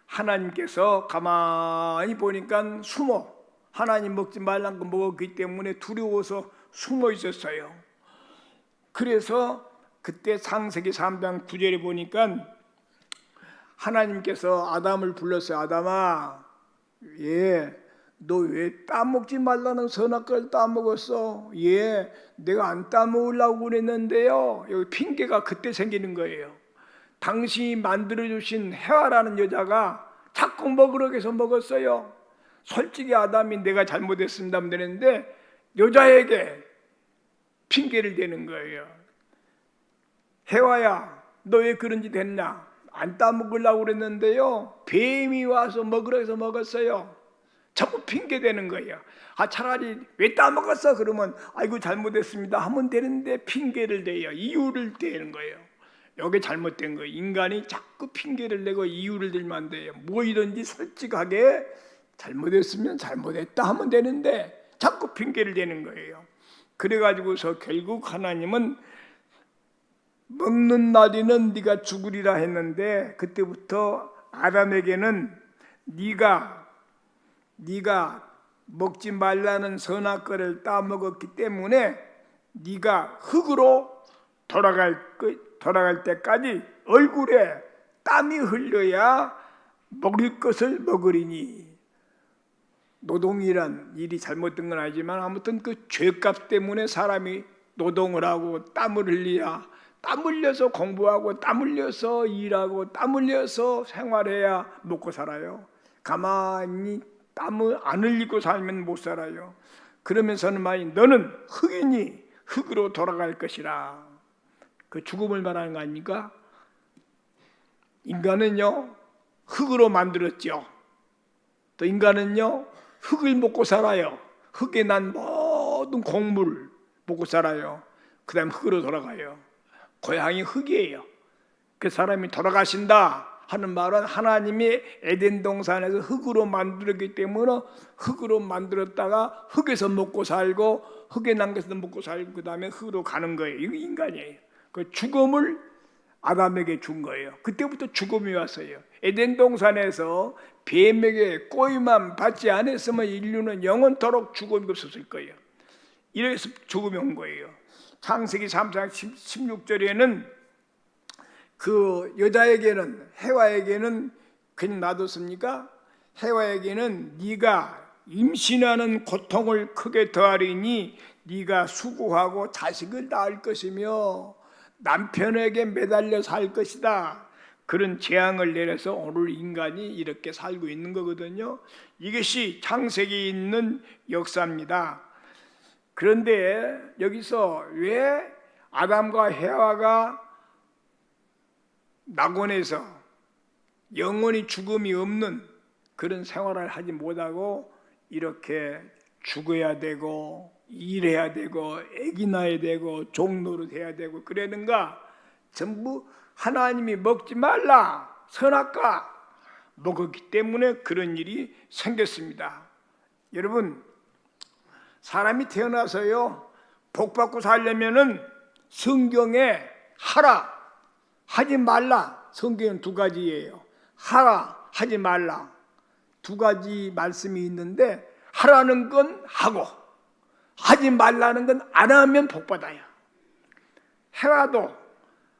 하나님께서 가만히 보니까 숨어 하나님 먹지 말란 거 먹었기 때문에 두려워서 숨어 있었어요. 그래서 그때 창세기 3장 9절에 보니까 하나님께서 아담을 불렀어요. 아담아, 너 왜 따먹지 말라는 선악과를 따먹었어? 내가 안 따먹으려고 그랬는데요. 여기 핑계가 그때 생기는 거예요. 당신이 만들어주신 해와라는 여자가 자꾸 먹으라고 해서 먹었어요. 솔직히 아담이 내가 잘못했습니다 하면 되는데 여자에게 핑계를 대는 거예요. 해와야, 너 왜 그런 짓 했냐? 안 따먹으려고 그랬는데요. 뱀이 와서 먹으라고 해서 먹었어요. 자꾸 핑계 대는 거예요. 차라리 왜 따먹었어? 그러면 아이고 잘못했습니다 하면 되는데 핑계를 대요. 이유를 대는 거예요. 여기 잘못된 거예요. 인간이 자꾸 핑계를 내고 이유를 들면 안 돼요. 뭐이든지 솔직하게 잘못했으면 잘못했다 하면 되는데 자꾸 핑계를 대는 거예요. 그래가지고서 결국 하나님은 먹는 날에는 네가 죽으리라 했는데 그때부터 아담에게는 네가 먹지 말라는 선악과를 따먹었기 때문에 네가 흙으로 돌아갈 때까지 얼굴에 땀이 흘려야 먹을 것을 먹으리니. 노동이란 일이 잘못된 건 아니지만 아무튼 그 죄값 때문에 사람이 노동을 하고 땀을 흘려야 땀 흘려서 공부하고 땀 흘려서 일하고 땀 흘려서 생활해야 먹고 살아요. 가만히 땀을 안 흘리고 살면 못 살아요. 그러면서는 많이 너는 흙이니 흙으로 돌아갈 것이라. 그 죽음을 말하는 거 아닙니까? 인간은요 흙으로 만들었죠. 또 인간은요 흙을 먹고 살아요. 흙에 난 모든 곡물 먹고 살아요. 그 다음 흙으로 돌아가요. 고향이 흙이에요. 그 사람이 돌아가신다 하는 말은 하나님이 에덴 동산에서 흙으로 만들었기 때문에 흙으로 만들었다가 흙에서 먹고 살고 흙에 난 것에서 먹고 살고 그 다음에 흙으로 가는 거예요. 이거 인간이에요. 그 죽음을 아담에게 준 거예요. 그때부터 죽음이 왔어요. 에덴 동산에서 뱀에게 꼬임만 받지 않았으면 인류는 영원토록 죽음이 없었을 거예요. 이래서 죽음이 온 거예요. 창세기 3장 16절에는 그 여자에게는 해와에게는 그냥 놔뒀습니까? 해와에게는 네가 임신하는 고통을 크게 더하리니 네가 수고하고 자식을 낳을 것이며 남편에게 매달려 살 것이다. 그런 재앙을 내려서 오늘 인간이 이렇게 살고 있는 거거든요. 이것이 창세기에 있는 역사입니다. 그런데 여기서 왜 아담과 해와가 낙원에서 영원히 죽음이 없는 그런 생활을 하지 못하고 이렇게 죽어야 되고 일해야 되고 애기 낳아야 되고 종노릇 해야 되고 그러는가? 전부 하나님이 먹지 말라 선악과 먹었기 때문에 그런 일이 생겼습니다. 여러분 사람이 태어나서요 복받고 살려면은 성경에 하라 하지 말라 성경은 두 가지예요. 하라 하지 말라 두 가지 말씀이 있는데 하라는 건 하고 하지 말라는 건 안 하면 복받아요. 해와도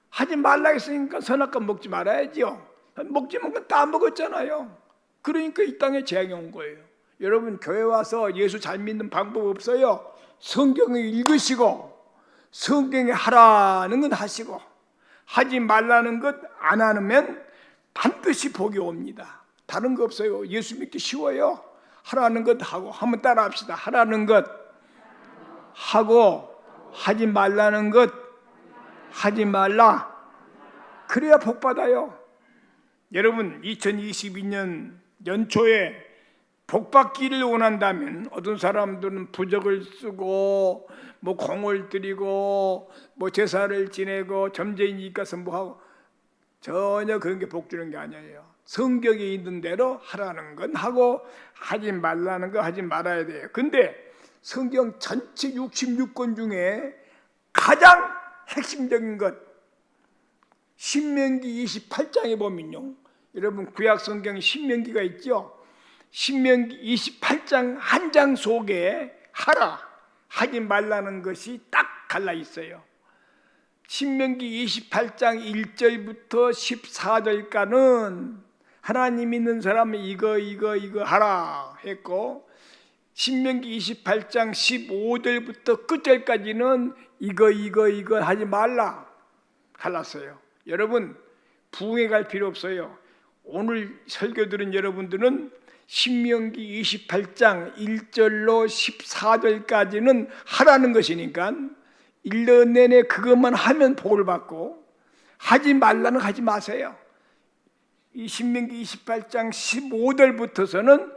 하지 말라 했으니까 선악과 먹지 말아야죠. 먹지 말고 다 먹었잖아요. 그러니까 이 땅에 재앙이 온 거예요. 여러분 교회 와서 예수 잘 믿는 방법 없어요. 성경을 읽으시고 성경에 하라는 건 하시고 하지 말라는 것 안 하면 반드시 복이 옵니다. 다른 거 없어요. 예수 믿기 쉬워요. 하라는 것 하고 한번 따라 합시다. 하라는 것 하고 하지 말라는 것 하지 말라. 그래야 복 받아요. 여러분 2022년 연초에 복 받기를 원한다면 어떤 사람들은 부적을 쓰고 뭐 공을 들이고 뭐 제사를 지내고 점쟁이 가서 뭐 하고 전혀 그런 게 복 주는 게 아니에요. 성경에 있는 대로 하라는 건 하고 하지 말라는 거 하지 말아야 돼요. 근데 성경 전체 66권 중에 가장 핵심적인 것 신명기 28장에 보면요. 여러분 구약 성경 신명기가 있죠. 신명기 28장 한 장 속에 하라 하지 말라는 것이 딱 갈라 있어요. 신명기 28장 1절부터 14절까지는 하나님 믿는 사람은 이거 하라 했고 신명기 28장 15절부터 끝절까지는 이거 하지 말라 갈랐어요. 여러분 부흥회 갈 필요 없어요. 오늘 설교 들은 여러분들은 신명기 28장 1절로 14절까지는 하라는 것이니까 1년 내내 그것만 하면 복을 받고 하지 말라는 하지 마세요. 이 신명기 28장 15절부터서는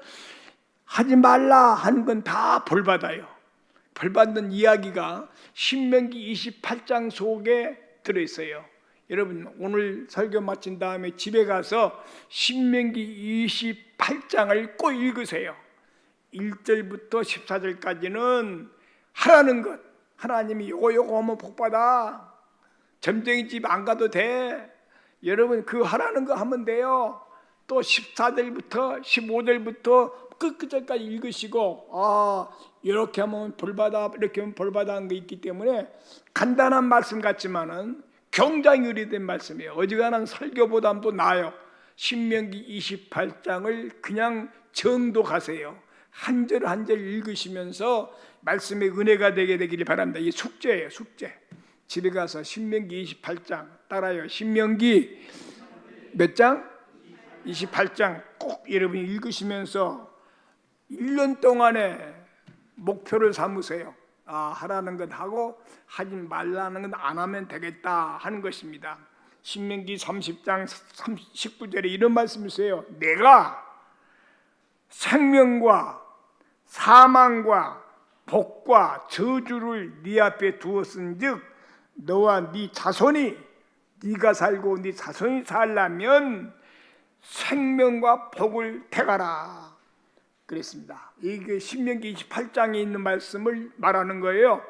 하지 말라 하는 건 다 벌 받아요. 벌 받는 이야기가 신명기 28장 속에 들어있어요. 여러분 오늘 설교 마친 다음에 집에 가서 신명기 28장을 꼭 읽으세요. 1절부터 14절까지는 하라는 것 하나님이 요거 하면 복받아 점쟁이 집 안 가도 돼. 여러분 그 하라는 거 하면 돼요. 또 14절부터 15절부터 끝까지 읽으시고 이렇게 하면 벌받아 이렇게 하면 벌받아 하는 게 있기 때문에 간단한 말씀 같지만은 굉장히 의리된 말씀이에요. 어지간한 설교보다도 나아요. 신명기 28장을 그냥 정독하세요. 한 절 한 절 읽으시면서 말씀의 은혜가 되게 되기를 바랍니다. 이게 숙제예요. 숙제. 집에 가서 신명기 28장 따라요. 신명기 몇 장? 28장 꼭 여러분이 읽으시면서 1년 동안에 목표를 삼으세요. 하라는 것 하고 하지 말라는 건 안 하면 되겠다 하는 것입니다. 신명기 30장 19절에 이런 말씀을 써요. 내가 생명과 사망과 복과 저주를 네 앞에 두었은즉 너와 네 자손이 네가 살고 네 자손이 살려면 생명과 복을 택하라 그랬습니다. 이게 신명기 28장에 있는 말씀을 말하는 거예요.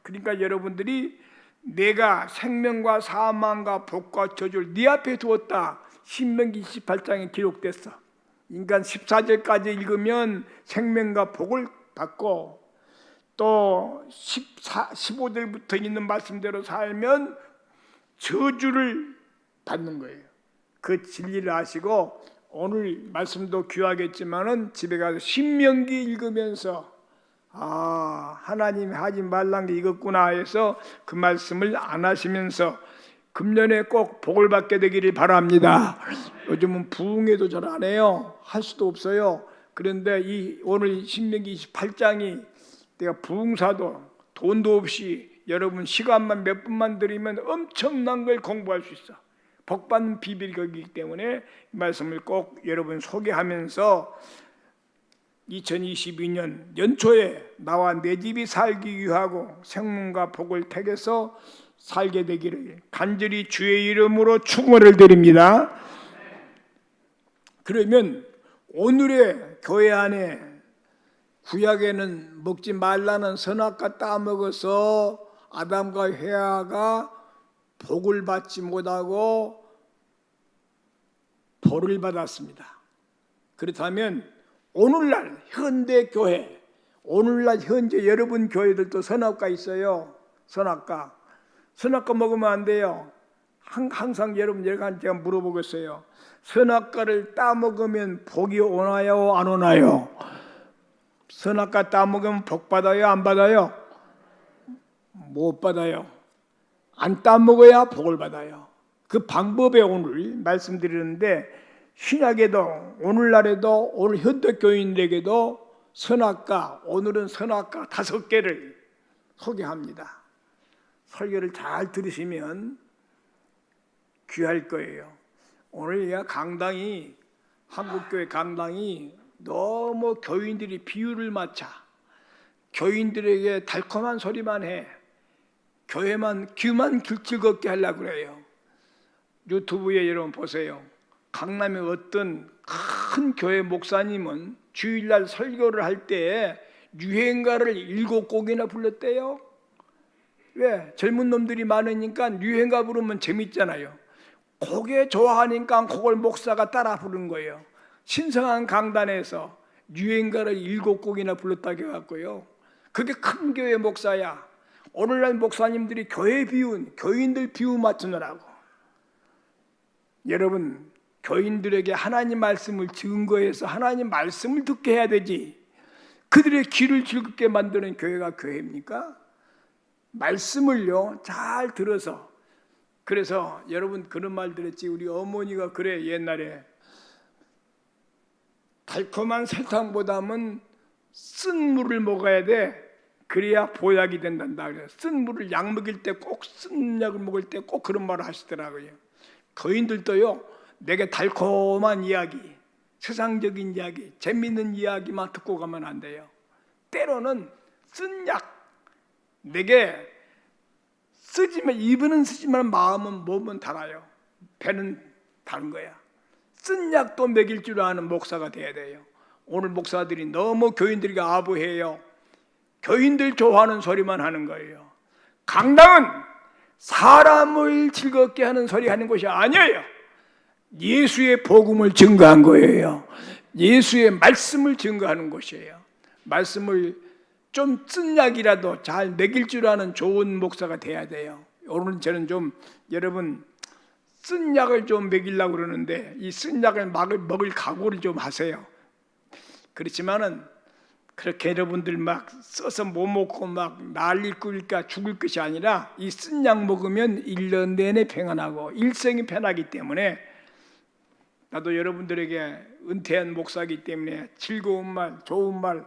그러니까 여러분들이 내가 생명과 사망과 복과 저주를 네 앞에 두었다. 신명기 28장에 기록됐어. 인간 14절까지 읽으면 생명과 복을 받고 또 15절부터 있는 말씀대로 살면 저주를 받는 거예요. 그 진리를 아시고 오늘 말씀도 귀하겠지만은 집에 가서 신명기 읽으면서 하나님이 하지 말란 게 이것구나 해서 그 말씀을 안 하시면서 금년에 꼭 복을 받게 되기를 바랍니다. 요즘은 부흥회도 잘 안 해요. 할 수도 없어요. 그런데 이 오늘 신명기 28장이 내가 부흥사도 돈도 없이 여러분 시간만 몇 분만 들이면 엄청난 걸 공부할 수 있어. 복받는 비밀이 거기이기 때문에 이 말씀을 꼭 여러분 소개하면서 2022년 연초에 나와 내 집이 살기 위하고 생명과 복을 택해서 살게 되기를 간절히 주의 이름으로 축원을 드립니다. 그러면 오늘의 교회 안에 구약에는 먹지 말라는 선악과 따먹어서 아담과 헤아가 복을 받지 못하고 벌을 받았습니다. 그렇다면 오늘날 현대 교회, 오늘날 현재 여러분 교회들도 선악과 있어요. 선악과 먹으면 안 돼요. 항상 여러분 제가 물어보겠어요. 선악과를 따먹으면 복이 오나요, 안 오나요? 선악과 따먹으면 복 받아요, 안 받아요? 못 받아요. 안 따먹어야 복을 받아요. 그 방법에 오늘 말씀드리는데 신약에도 오늘날에도 오늘 현대 교인들에게도 선악과 오늘은 선악과 5개를 소개합니다. 설교를 잘 들으시면 귀할 거예요. 오늘 강당이 한국교회 강당이 너무 교인들이 비유를 맞춰 교인들에게 달콤한 소리만 해 교회만 귀만 즐겁게 하려고 그래요. 유튜브에 여러분 보세요. 강남의 어떤 큰 교회 목사님은 주일날 설교를 할 때 유행가를 7곡이나 불렀대요. 왜? 젊은 놈들이 많으니까 유행가 부르면 재밌잖아요. 그게 좋아하니까 그걸 목사가 따라 부른 거예요. 신성한 강단에서 유행가를 7곡이나 불렀다고 해갖고요. 그게 큰 교회 목사야. 오늘날 목사님들이 교회 비운 교인들 비유 맞추느라고. 여러분 교인들에게 하나님 말씀을 증거해서 하나님 말씀을 듣게 해야 되지. 그들의 귀를 즐겁게 만드는 교회가 교회입니까? 말씀을요 잘 들어서. 그래서 여러분 그런 말 들었지. 우리 어머니가 그래. 옛날에 달콤한 설탕보다는 쓴 물을 먹어야 돼. 그래야 보약이 된단다. 쓴 물을 약 먹일 때 꼭 쓴 약을 먹을 때 꼭 그런 말을 하시더라고요. 거인들도요 내게 달콤한 이야기, 세상적인 이야기, 재밌는 이야기만 듣고 가면 안 돼요. 때로는 쓴 약, 내게 쓰지만 입은 쓰지만 마음은 몸은 달아요. 배는 다른 거야. 쓴 약도 먹일 줄 아는 목사가 돼야 돼요. 오늘 목사들이 너무 교인들에게 아부해요. 교인들 좋아하는 소리만 하는 거예요. 강당은 사람을 즐겁게 하는 소리 하는 곳이 아니에요. 예수의 복음을 증거한 거예요. 예수의 말씀을 증거하는 곳이에요. 말씀을 좀 쓴 약이라도 잘 먹일 줄 아는 좋은 목사가 돼야 돼요. 오늘 저는 좀 여러분 쓴 약을 좀 먹이려고 그러는데 이 쓴 약을 먹을 각오를 좀 하세요. 그렇지만은 그렇게 여러분들 막 써서 못 먹고 막 난리 꿀까 죽을 것이 아니라 이 쓴 약 먹으면 1년 내내 평안하고 일생이 편하기 때문에 나도 여러분들에게 은퇴한 목사이기 때문에 즐거운 말, 좋은 말,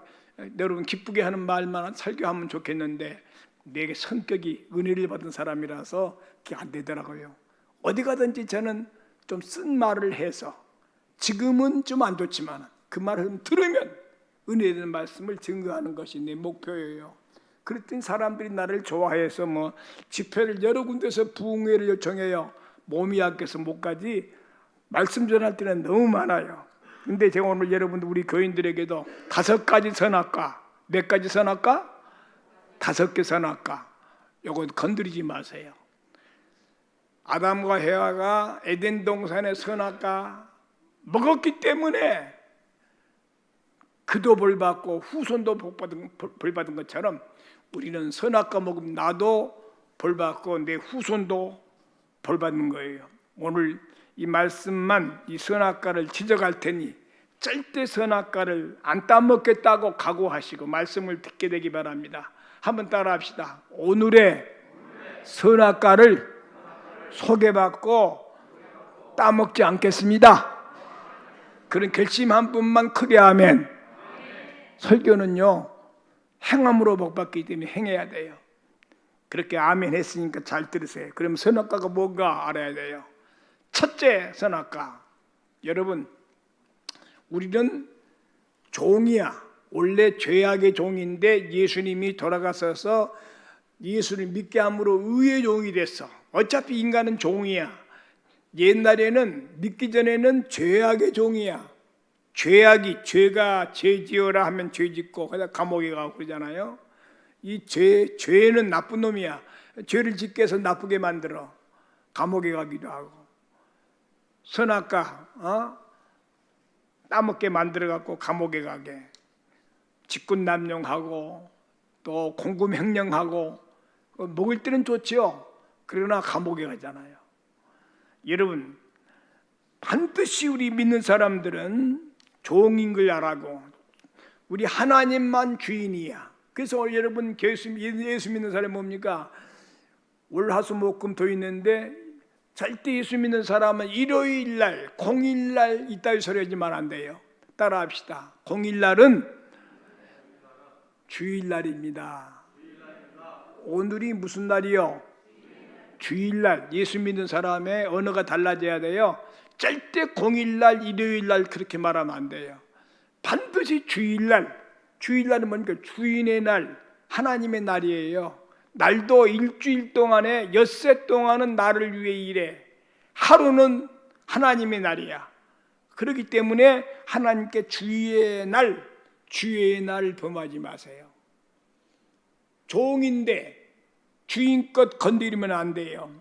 여러분 기쁘게 하는 말만 설교하면 좋겠는데 내게 성격이 은혜를 받은 사람이라서 그게 안 되더라고요. 어디 가든지 저는 좀 쓴 말을 해서 지금은 좀 안 좋지만 그 말을 들으면 은혜되는 말씀을 증거하는 것이 내 목표예요. 그랬더니 사람들이 나를 좋아해서 뭐 집회를 여러 군데서 부흥회를 요청해요. 몸이 약해서 못 가지 말씀 전할 때는 너무 많아요. 근데 제가 오늘 여러분들 우리 교인들에게도 5가지 선악과, 몇 가지 선악과? 5개 선악과. 요거 건드리지 마세요. 아담과 헤와가 에덴 동산의 선악과 먹었기 때문에 그도 벌받고 후손도 벌받은 것처럼 우리는 선악과 먹으면 나도 벌받고 내 후손도 벌받는 거예요. 오늘 이 말씀만 이 선악과를 지적할 테니 절대 선악과를 안 따먹겠다고 각오하시고 말씀을 듣게 되기 바랍니다. 한번 따라합시다. 오늘의 선악과를 소개받고 따먹지 않겠습니다. 그런 결심 한 분만 크게 하면 설교는요 행함으로 복받기 때문에 행해야 돼요. 그렇게 아멘 했으니까 잘 들으세요. 그럼 선악과가 뭔가 알아야 돼요. 첫째 선악과, 여러분 우리는 종이야. 원래 죄악의 종인데 예수님이 돌아가셔서 예수를 믿게 함으로 의의 종이 됐어. 어차피 인간은 종이야. 옛날에는 믿기 전에는 죄악의 종이야. 죄가 죄지어라 하면 죄짓고 감옥에 가고 그러잖아요. 이 죄는 나쁜 놈이야. 죄를 짓게 해서 나쁘게 만들어 감옥에 가기도 하고, 선악과 따먹게 만들어 갖고 감옥에 가게, 직군남용하고 또 공금횡령하고 먹을 때는 좋지요. 그러나 감옥에 가잖아요. 여러분 반드시 우리 믿는 사람들은 종인 걸 알고 우리 하나님만 주인이야. 그래서 오늘 여러분 예수 믿는 사람이 뭡니까? 월화수목금토 있는데 절대 예수 믿는 사람은 일요일날 공일날 이따위 소리 하지만 안 돼요. 따라합시다. 공일날은 주일날입니다. 오늘이 무슨 날이요? 주일날. 예수 믿는 사람의 언어가 달라져야 돼요. 절대 공일날 일요일날 그렇게 말하면 안 돼요. 반드시 주일날. 주일날은 뭐니까 주인의 날, 하나님의 날이에요. 날도 일주일 동안에 엿새 동안은 나를 위해 일해. 하루는 하나님의 날이야. 그렇기 때문에 하나님께 주의 날 범하지 마세요. 종인데 주인껏 건드리면 안 돼요.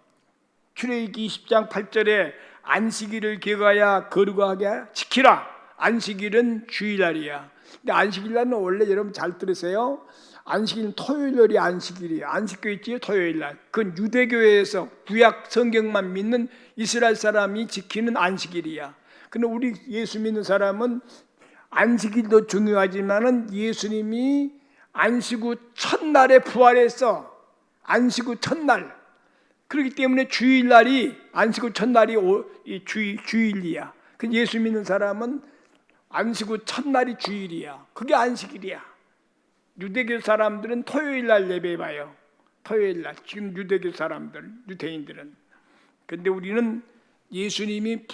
출애굽기 20장 8절에 안식일을 기억하여 거룩하게 지키라. 안식일은 주일날이야. 근데 안식일날은 원래 여러분 잘 들으세요. 안식일은 토요일날이 안식일이에요. 안식교 있지 토요일날. 그건 유대교회에서 구약 성경만 믿는 이스라엘 사람이 지키는 안식일이야. 근데 우리 예수 믿는 사람은 안식일도 중요하지만은 예수님이 안식 후 첫날에 부활해서 안식 후 첫날. 그렇기 때문에 주일날이 안식 후 첫날이 주일이야. 그 예수 믿는 사람은 안식 후 첫날이 주일이야. 그게 안식일이야. 유대교 사람들은 토요일날 예배 봐요. 토요일날. 지금 유대교 사람들, 유대인들은. 근데 우리는 예수님이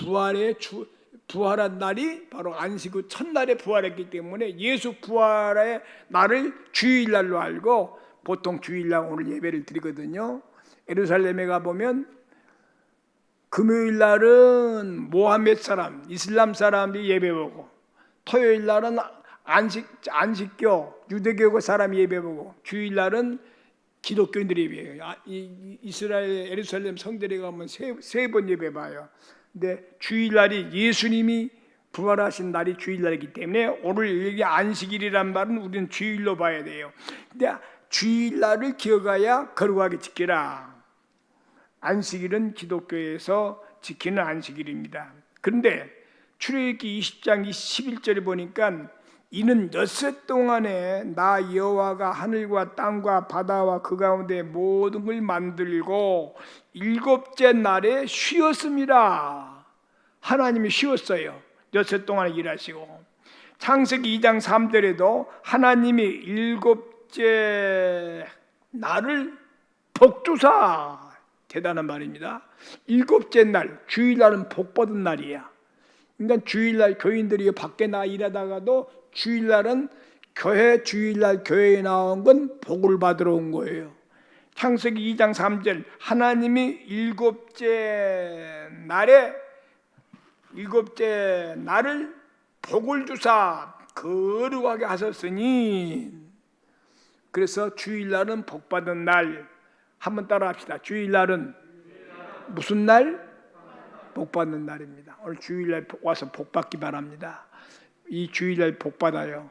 부활한 날이 바로 안식 후 첫날에 부활했기 때문에 예수 부활의 날을 주일날로 알고 보통 주일날 오늘 예배를 드리거든요. 예루살렘에 가보면 금요일날은 모하메드 사람, 이슬람 사람이 예배 보고, 토요일날은 안식교, 유대교 사람이 예배 보고, 주일날은 기독교인들이 예배해요. 이스라엘 예루살렘 성전에 가면 세 번 예배 봐요. 근데 주일날이 예수님이 부활하신 날이 주일날이기 때문에 오늘 여기 안식일이란 말은 우리는 주일로 봐야 돼요. 근데 주일날을 기억하여 거룩하게 지키라. 안식일은 기독교에서 지키는 안식일입니다. 그런데 출애굽기 20장 11절에 보니까 이는 엿새 동안에 나 여호와가 하늘과 땅과 바다와 그 가운데 모든 걸 만들고 일곱째 날에 쉬었습니다. 하나님이 쉬었어요. 6일 동안 일하시고. 창세기 2장 3절에도 하나님이 일곱째 날을 복주사. 대단한 말입니다. 일곱째 날, 주일날은 복받은 날이야. 그러니까 주일날 교인들이 밖에 나 일하다가도 주일날은 주일날 교회에 나온 건 복을 받으러 온 거예요. 창세기 2장 3절 하나님이 일곱째 날을 복을 주사 거룩하게 하셨으니, 그래서 주일날은 복받은 날. 한번 따라합시다. 주일날은 무슨 날? 복받는 날입니다. 오늘 주일날 와서 복받기 바랍니다. 이 주일날 복받아요.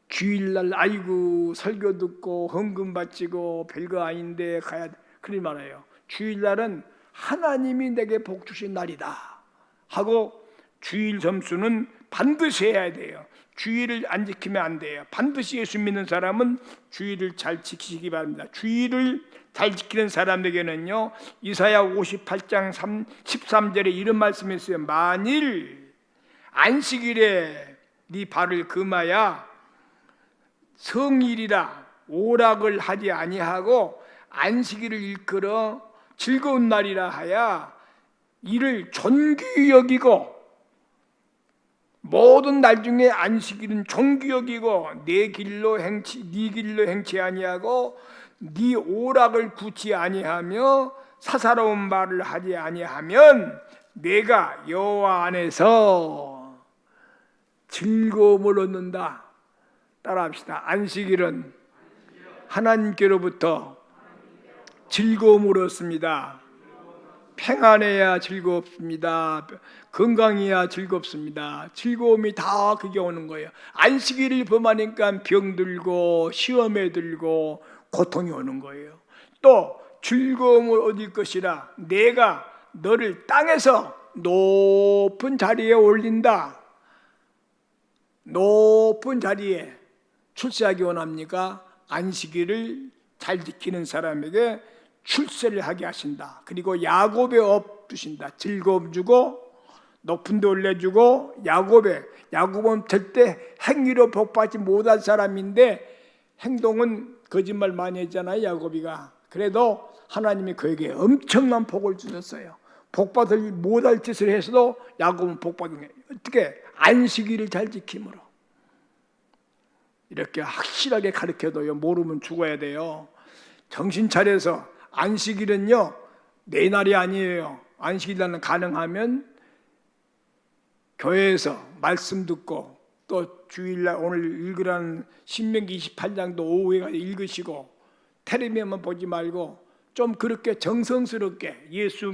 주일날 아이고 설교 듣고 헌금 바치고 별거 아닌데 가야, 그러지 말아요. 주일날은 하나님이 내게 복 주신 날이다 하고 주일 점수는 반드시 해야 돼요. 주일을 안 지키면 안 돼요. 반드시 예수 믿는 사람은 주일을 잘 지키시기 바랍니다. 주일을 잘 지키는 사람에게는요, 이사야 58장 13절에 이런 말씀이 있어요. 만일 안식일에 네 발을 금하야 성일이라 오락을 하지 아니하고 안식일을 일컬어 즐거운 날이라 하야 이를 존귀 여기고, 모든 날 중에 안식일은 존귀 여기고 네 길로 행치 아니하고 네 오락을 굳지 아니하며 사사로운 말을 하지 아니하면 내가 여호와 안에서 즐거움을 얻는다. 따라합시다. 안식일은 하나님께로부터 즐거움을 얻습니다. 평안해야 즐겁습니다. 건강해야 즐겁습니다. 즐거움이 다 그게 오는 거예요. 안식일을 범하니까 병들고 시험에 들고 고통이 오는 거예요. 또 즐거움을 얻을 것이라 내가 너를 땅에서 높은 자리에 올린다. 높은 자리에 출세하기 원합니까? 안식일을 잘 지키는 사람에게 출세를 하게 하신다. 그리고 야곱의 업 주신다. 즐거움 주고 높은 데 올려주고. 야곱은 절대 행위로 복받지 못할 사람인데 행동은 거짓말 많이 했잖아요, 야곱이가. 그래도 하나님이 그에게 엄청난 복을 주셨어요. 복받을 못할 짓을 해서도 야곱은 복받은 거예요. 어떻게? 안식일을 잘 지킴으로. 이렇게 확실하게 가르쳐도요, 모르면 죽어야 돼요. 정신 차려서. 안식일은요 내 날이 아니에요. 안식일날은 가능하면 교회에서 말씀 듣고, 또 주일날 오늘 읽으라는 신명기 28장도 오후에 가서 읽으시고, 텔레비전만 보지 말고 좀 그렇게 정성스럽게 예수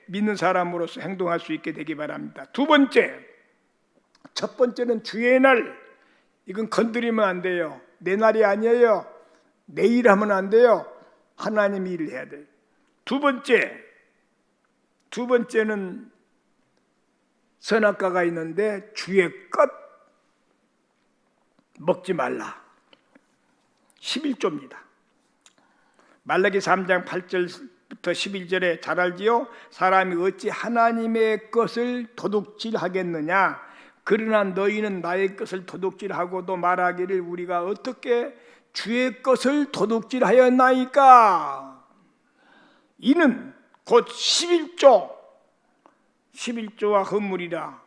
믿는 사람으로서 행동할 수 있게 되기 바랍니다. 두 번째, 첫 번째는 주의 날. 이건 건드리면 안 돼요. 내 날이 아니에요. 내일 하면 안 돼요. 하나님이 일을 해야 돼요. 두 번째는 선악과가 있는데 주의 것 먹지 말라. 11조입니다. 말라기 3장 8절부터 11절에 잘 알지요? 사람이 어찌 하나님의 것을 도둑질하겠느냐? 그러나 너희는 나의 것을 도둑질하고도 말하기를 우리가 어떻게 주의 것을 도둑질하였나이까? 이는 곧 11조와 헌물이라.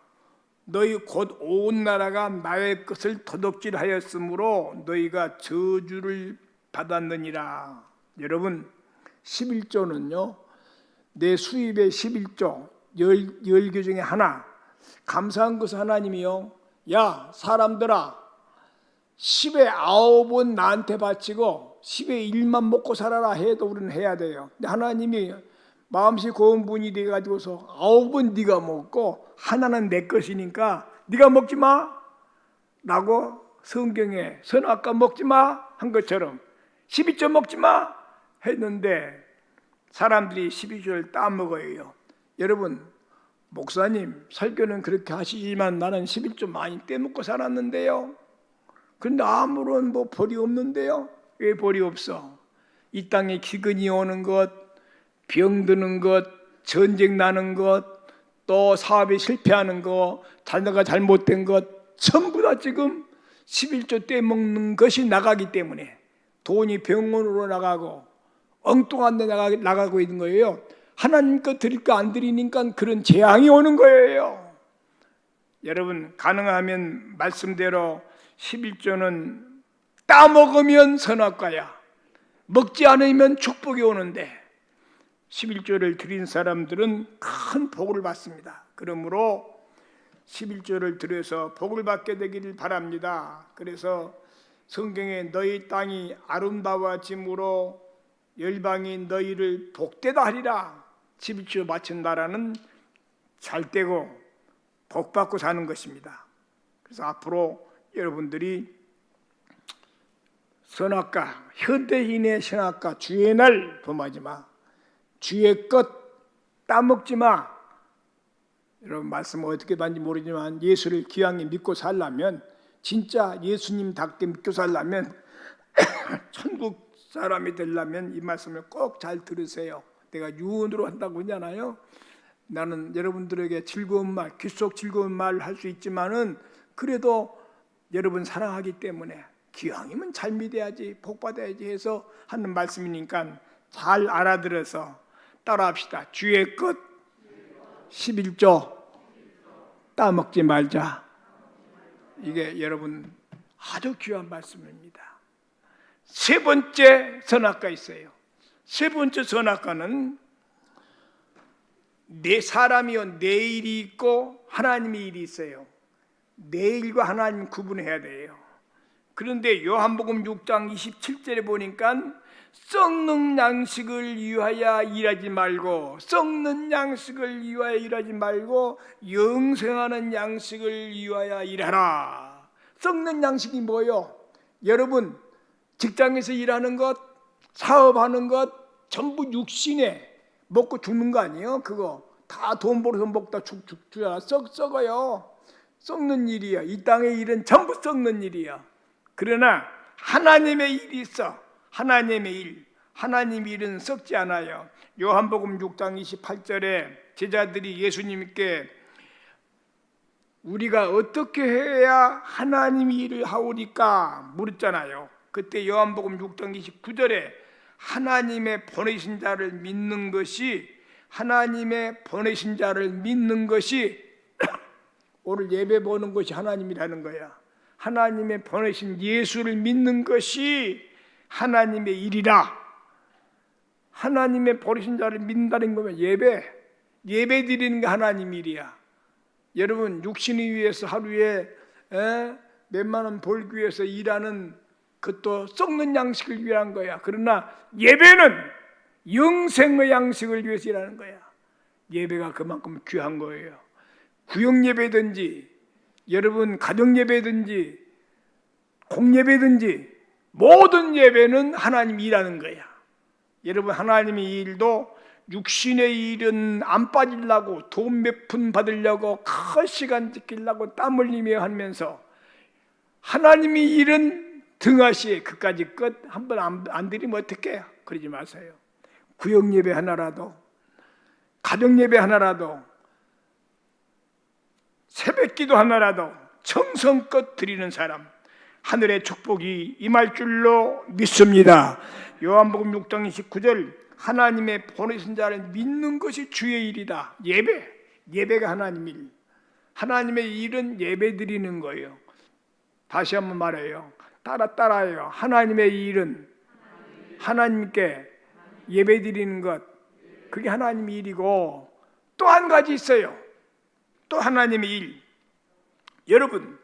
너희 곧 온 나라가 나의 것을 도둑질하였으므로 너희가 저주를 받았느니라. 여러분, 11조는요 내 수입의 11조 10개 중에 하나. 감사한 것은 하나님이요, 야 사람들아 10의 9은 나한테 바치고 10의 1만 먹고 살아라 해도 우리는 해야 돼요. 근데 하나님이 마음씨 고운 분이 돼가지고서 9은 네가 먹고 하나는 내 것이니까 네가 먹지 마 라고 성경에 선악과 먹지 마 한 것처럼 12조 먹지 마 했는데 사람들이 12조를 따먹어요. 여러분, 목사님 설교는 그렇게 하시지만 나는 11조 많이 떼먹고 살았는데요. 그런데 아무런 벌이 없는데요. 왜 벌이 없어? 이 땅에 기근이 오는 것, 병드는 것, 전쟁 나는 것, 또 사업에 실패하는 거, 자녀가 잘못된 것 전부 다 지금 11조 떼먹는 것이 나가기 때문에 돈이 병원으로 나가고 엉뚱한 데 나가고 있는 거예요. 하나님 거 드릴까 안 드리니까 그런 재앙이 오는 거예요. 여러분, 가능하면 말씀대로 11조는 따먹으면 선악과야, 먹지 않으면 축복이 오는데 11조를 드린 사람들은 큰 복을 받습니다. 그러므로 11조를 드려서 복을 받게 되기를 바랍니다. 그래서 성경에 너희 땅이 아름다워짐으로 열방이 너희를 복되다 하리라. 11조 바친 나라는 잘되고 복받고 사는 것입니다. 그래서 앞으로 여러분들이 선악과, 현대인의 선악과, 주의 날 범하지 마, 주의 것 따먹지 마. 여러분, 말씀 어떻게 받는지 모르지만 예수를 기왕에 믿고 살려면, 진짜 예수님답게 믿고 살려면 천국 사람이 되려면 이 말씀을 꼭 잘 들으세요. 내가 유언으로 한다고 하잖아요. 나는 여러분들에게 즐거운 말, 귓속 즐거운 말을 할 수 있지만은 그래도 여러분 사랑하기 때문에 기왕이면 잘 믿어야지, 복 받아야지 해서 하는 말씀이니까 잘 알아들어서 따라합시다. 주의 것 11조 따먹지 말자. 이게 여러분 아주 귀한 말씀입니다. 세 번째 선악과 있어요. 세 번째 선악과는 내 사람이요, 내 일이 있고 하나님의 일이 있어요. 내 일과 하나님 구분해야 돼요. 그런데 요한복음 6장 27절에 보니까 썩는 양식을 위하여 일하지 말고, 썩는 양식을 위하여 일하지 말고 영생하는 양식을 위하여 일하라. 썩는 양식이 뭐예요? 여러분, 직장에서 일하는 것, 사업하는 것 전부 육신에 먹고 죽는 거 아니에요? 그거 다 돈 벌어서 먹다 죽잖아. 썩어요. 썩는 일이야. 이 땅의 일은 전부 썩는 일이야. 그러나 하나님의 일이 있어. 하나님의 일, 하나님의 일은 썩지 않아요. 요한복음 6장 28절에 제자들이 예수님께 우리가 어떻게 해야 하나님의 일을 하오리까 물었잖아요. 그때 요한복음 6장 29절에 하나님의 보내신 자를 믿는 것이, 하나님의 보내신 자를 믿는 것이 오늘 예배 보는 것이 하나님이라는 거야. 하나님의 보내신 예수를 믿는 것이 하나님의 일이라. 하나님의 보내신 자를 믿는다는 거면 예배 드리는 게 하나님 일이야. 여러분, 육신을 위해서 하루에 몇만 원 벌기 위해서 일하는 그것도 썩는 양식을 위한 거야. 그러나 예배는 영생의 양식을 위해서 일하는 거야. 예배가 그만큼 귀한 거예요. 구역 예배든지 여러분 가정 예배든지 공예배든지 모든 예배는 하나님이 일하는 거야. 여러분, 하나님의 일도 육신의 일은 안 빠지려고, 돈 몇 푼 받으려고, 큰 시간 지키려고 땀 흘리며 하면서, 하나님의 일은 등하시에 그까지 끝 한 번 안 드리면 어떡해요? 그러지 마세요. 구역 예배 하나라도, 가정 예배 하나라도, 새벽 기도 하나라도 정성껏 드리는 사람, 하늘의 축복이 임할 줄로 믿습니다. 요한복음 6장 29절, 하나님의 보내신 자를 믿는 것이 주의 일이다. 예배가 하나님 일. 하나님의 일은 예배 드리는 거예요. 다시 한번 말해요. 따라해요. 하나님의 일은 하나님께 예배 드리는 것, 그게 하나님의 일이고, 또 한 가지 있어요. 또 하나님의 일. 여러분,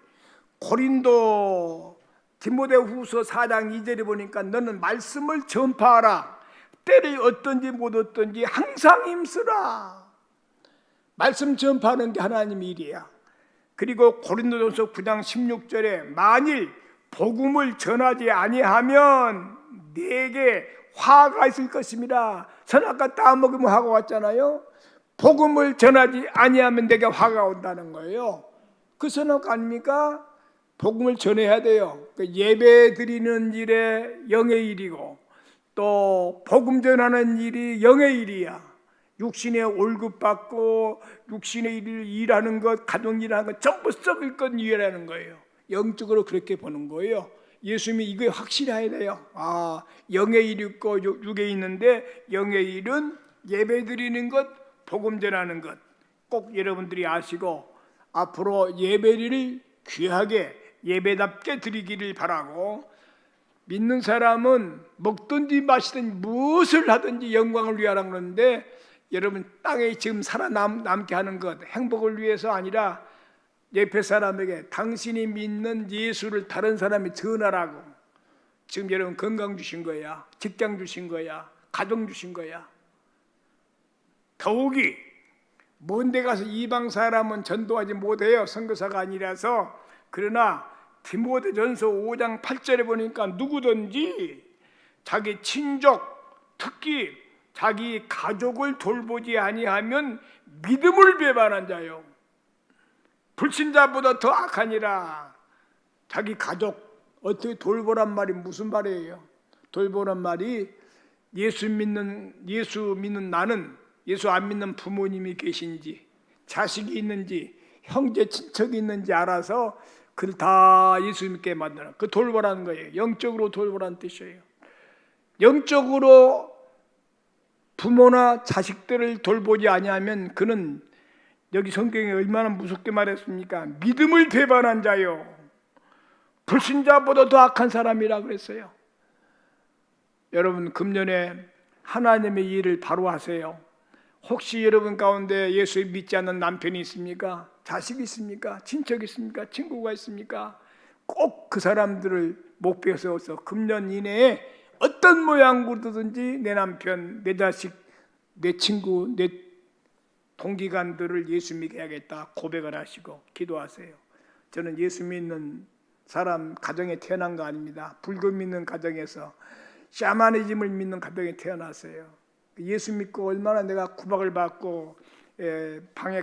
고린도 디모데후서 4장 2절에 보니까 너는 말씀을 전파하라. 때를 어떤지 못 어떤지 항상 힘쓰라. 말씀 전파하는 게 하나님의 일이야. 그리고 고린도전서 9장 16절에 만일 복음을 전하지 아니하면 네게 화가 있을 것입니다. 선악과 따먹으면 화가 왔잖아요. 복음을 전하지 아니하면 내게 화가 온다는 거예요. 그 선악 아닙니까? 복음을 전해야 돼요. 예배 드리는 일에 영의 일이고, 또 복음 전하는 일이 영의 일이야. 육신의 월급 받고 육신의 일을 일하는 것, 가정 일하는 것 전부 썩을 것 일하는 거예요. 영적으로 그렇게 보는 거예요. 예수님이 이거 확실해야 돼요. 아, 영의 일 있고 육의 있는데 영의 일은 예배 드리는 것, 복음 전하는 것. 꼭 여러분들이 아시고 앞으로 예배를 귀하게 예배답게 드리기를 바라고, 믿는 사람은 먹든지 마시든지 무엇을 하든지 영광을 위하라 그러는데, 여러분 땅에 지금 살아남게 하는 것 행복을 위해서 아니라 옆에 사람에게 당신이 믿는 예수를 다른 사람이 전하라고. 지금 여러분 건강 주신 거야, 직장 주신 거야, 가정 주신 거야. 더욱이 먼 데 가서 이방 사람은 전도하지 못해요. 선교사가 아니라서. 그러나 디모데전서 5장 8절에 보니까 누구든지 자기 친족, 특히 자기 가족을 돌보지 아니하면 믿음을 배반한 자요, 불신자보다 더 악하니라. 자기 가족 어떻게 돌보란 말이 무슨 말이에요? 돌보란 말이 예수 믿는 나는, 예수 안 믿는 부모님이 계신지, 자식이 있는지, 형제 친척이 있는지 알아서 그걸 다 예수 믿게 만드는, 그 돌보라는 거예요. 영적으로 돌보라는 뜻이에요. 영적으로 부모나 자식들을 돌보지 아니하면 그는, 여기 성경에 얼마나 무섭게 말했습니까? 믿음을 배반한 자요, 불신자보다 더 악한 사람이라 그랬어요. 여러분 금년에 하나님의 일을 바로 하세요. 혹시 여러분 가운데 예수 믿지 않는 남편이 있습니까? 자식이 있습니까? 친척이 있습니까? 친구가 있습니까? 꼭 그 사람들을 목표에 세워서 금년 이내에 어떤 모양으로든지 내 남편, 내 자식, 내 친구, 내 동기간들을 예수 믿게 해야겠다 고백을 하시고 기도하세요. 저는 예수 믿는 사람 가정에 태어난 거 아닙니다. 불교 믿는 가정에서, 샤머니즘을 믿는 가정에 태어났어요. 예수 믿고 얼마나 내가 구박을 받고 방에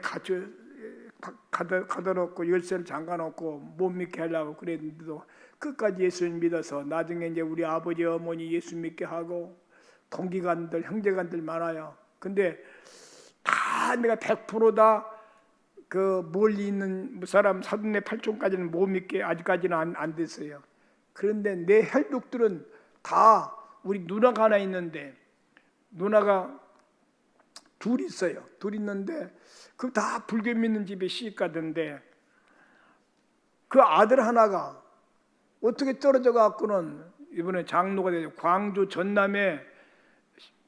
가둬놓고 열쇠를 잠가놓고 못 믿게 하려고 그랬는데도 끝까지 예수를 믿어서 나중에 이제 우리 아버지 어머니 예수 믿게 하고 동기간들 형제간들 많아요. 근데 다 내가 100%다 그 멀리 있는 사람 사돈네 팔촌까지는 못 믿게 아직까지는 안 됐어요. 그런데 내 혈육들은 다, 우리 누나가 하나 있는데, 누나가 둘 있어요. 둘 있는데 그 다 불교 믿는 집에 시집 가던데, 그 아들 하나가 어떻게 떨어져 갖고는 이번에 장로가 돼서 광주 전남에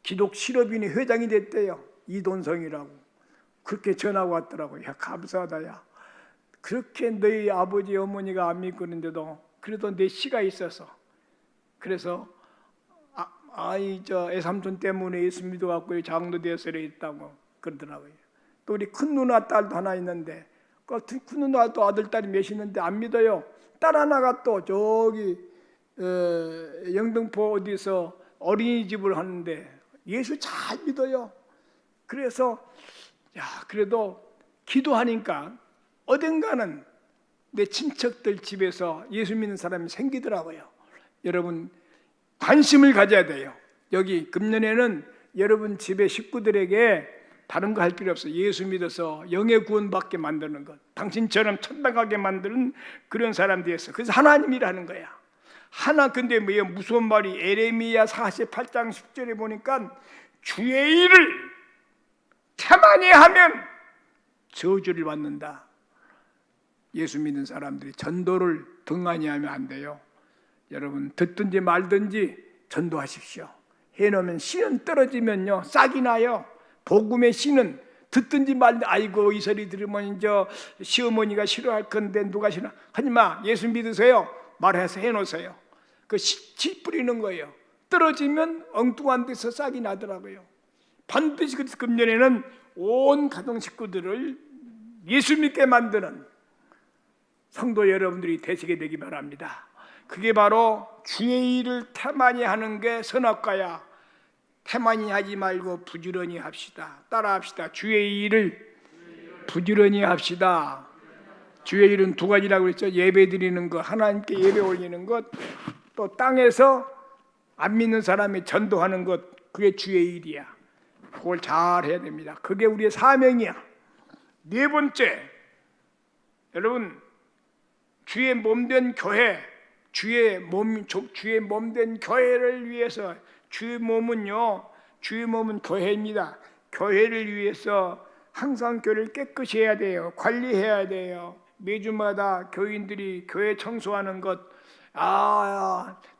기독 실업인이 회장이 됐대요. 이돈성이라고. 그렇게 전화가 왔더라고요. 야, 감사하다. 야, 그렇게 너희 아버지 어머니가 안 믿고 있는데도 그래도 내 씨가 있어서, 그래서 저 애삼촌 때문에 예수 믿어갖고 장로 되어서 있다고 그러더라고요. 또 우리 큰 누나 딸도 하나 있는데, 그 큰 누나도 아들 딸이 몇 있는데 안 믿어요. 딸 하나가 또 저기 영등포 어디서 어린이집을 하는데 예수 잘 믿어요. 그래서 야, 그래도 기도하니까 어딘가는 내 친척들 집에서 예수 믿는 사람이 생기더라고요. 여러분 관심을 가져야 돼요. 여기 금년에는 여러분 집의 식구들에게 다른 거 할 필요 없어요. 예수 믿어서 영의 구원받게 만드는 것, 당신처럼 천당 가게 만드는 그런 사람들이었어요. 그래서 하나님이라는 거야. 하나. 근데 뭐예요? 무서운 말이 에레미야 48장 10절에 보니까 주의 일을 태만히 하면 저주를 받는다. 예수 믿는 사람들이 전도를 등한히 하면 안 돼요. 여러분 듣든지 말든지 전도하십시오. 해놓으면 씨는 떨어지면요 싹이 나요. 복음의 씨는 듣든지 말든지, 아이고 이 소리 들으면 저 시어머니가 싫어할 건데 누가 싫어 하지 마. 예수 믿으세요. 말해서 해놓으세요. 그 씨 뿌리는 거예요. 떨어지면 엉뚱한 데서 싹이 나더라고요. 반드시 그래서 금년에는 온 가정 식구들을 예수 믿게 만드는 성도 여러분들이 되시게 되기 바랍니다. 그게 바로 주의 일을 태만히 하는 게 선악과야. 태만히 하지 말고 부지런히 합시다. 따라합시다. 주의 일을 부지런히 합시다. 주의 일은 두 가지라고 그랬죠. 예배 드리는 것, 하나님께 예배 올리는 것, 또 땅에서 안 믿는 사람이 전도하는 것, 그게 주의 일이야. 그걸 잘 해야 됩니다. 그게 우리의 사명이야. 네 번째, 여러분 주의 몸된 교회, 주의 몸된 교회를 위해서 주의 몸은 교회입니다. 교회를 위해서 항상 교회를 깨끗이 해야 돼요. 관리해야 돼요. 매주마다 교인들이 교회 청소하는 것,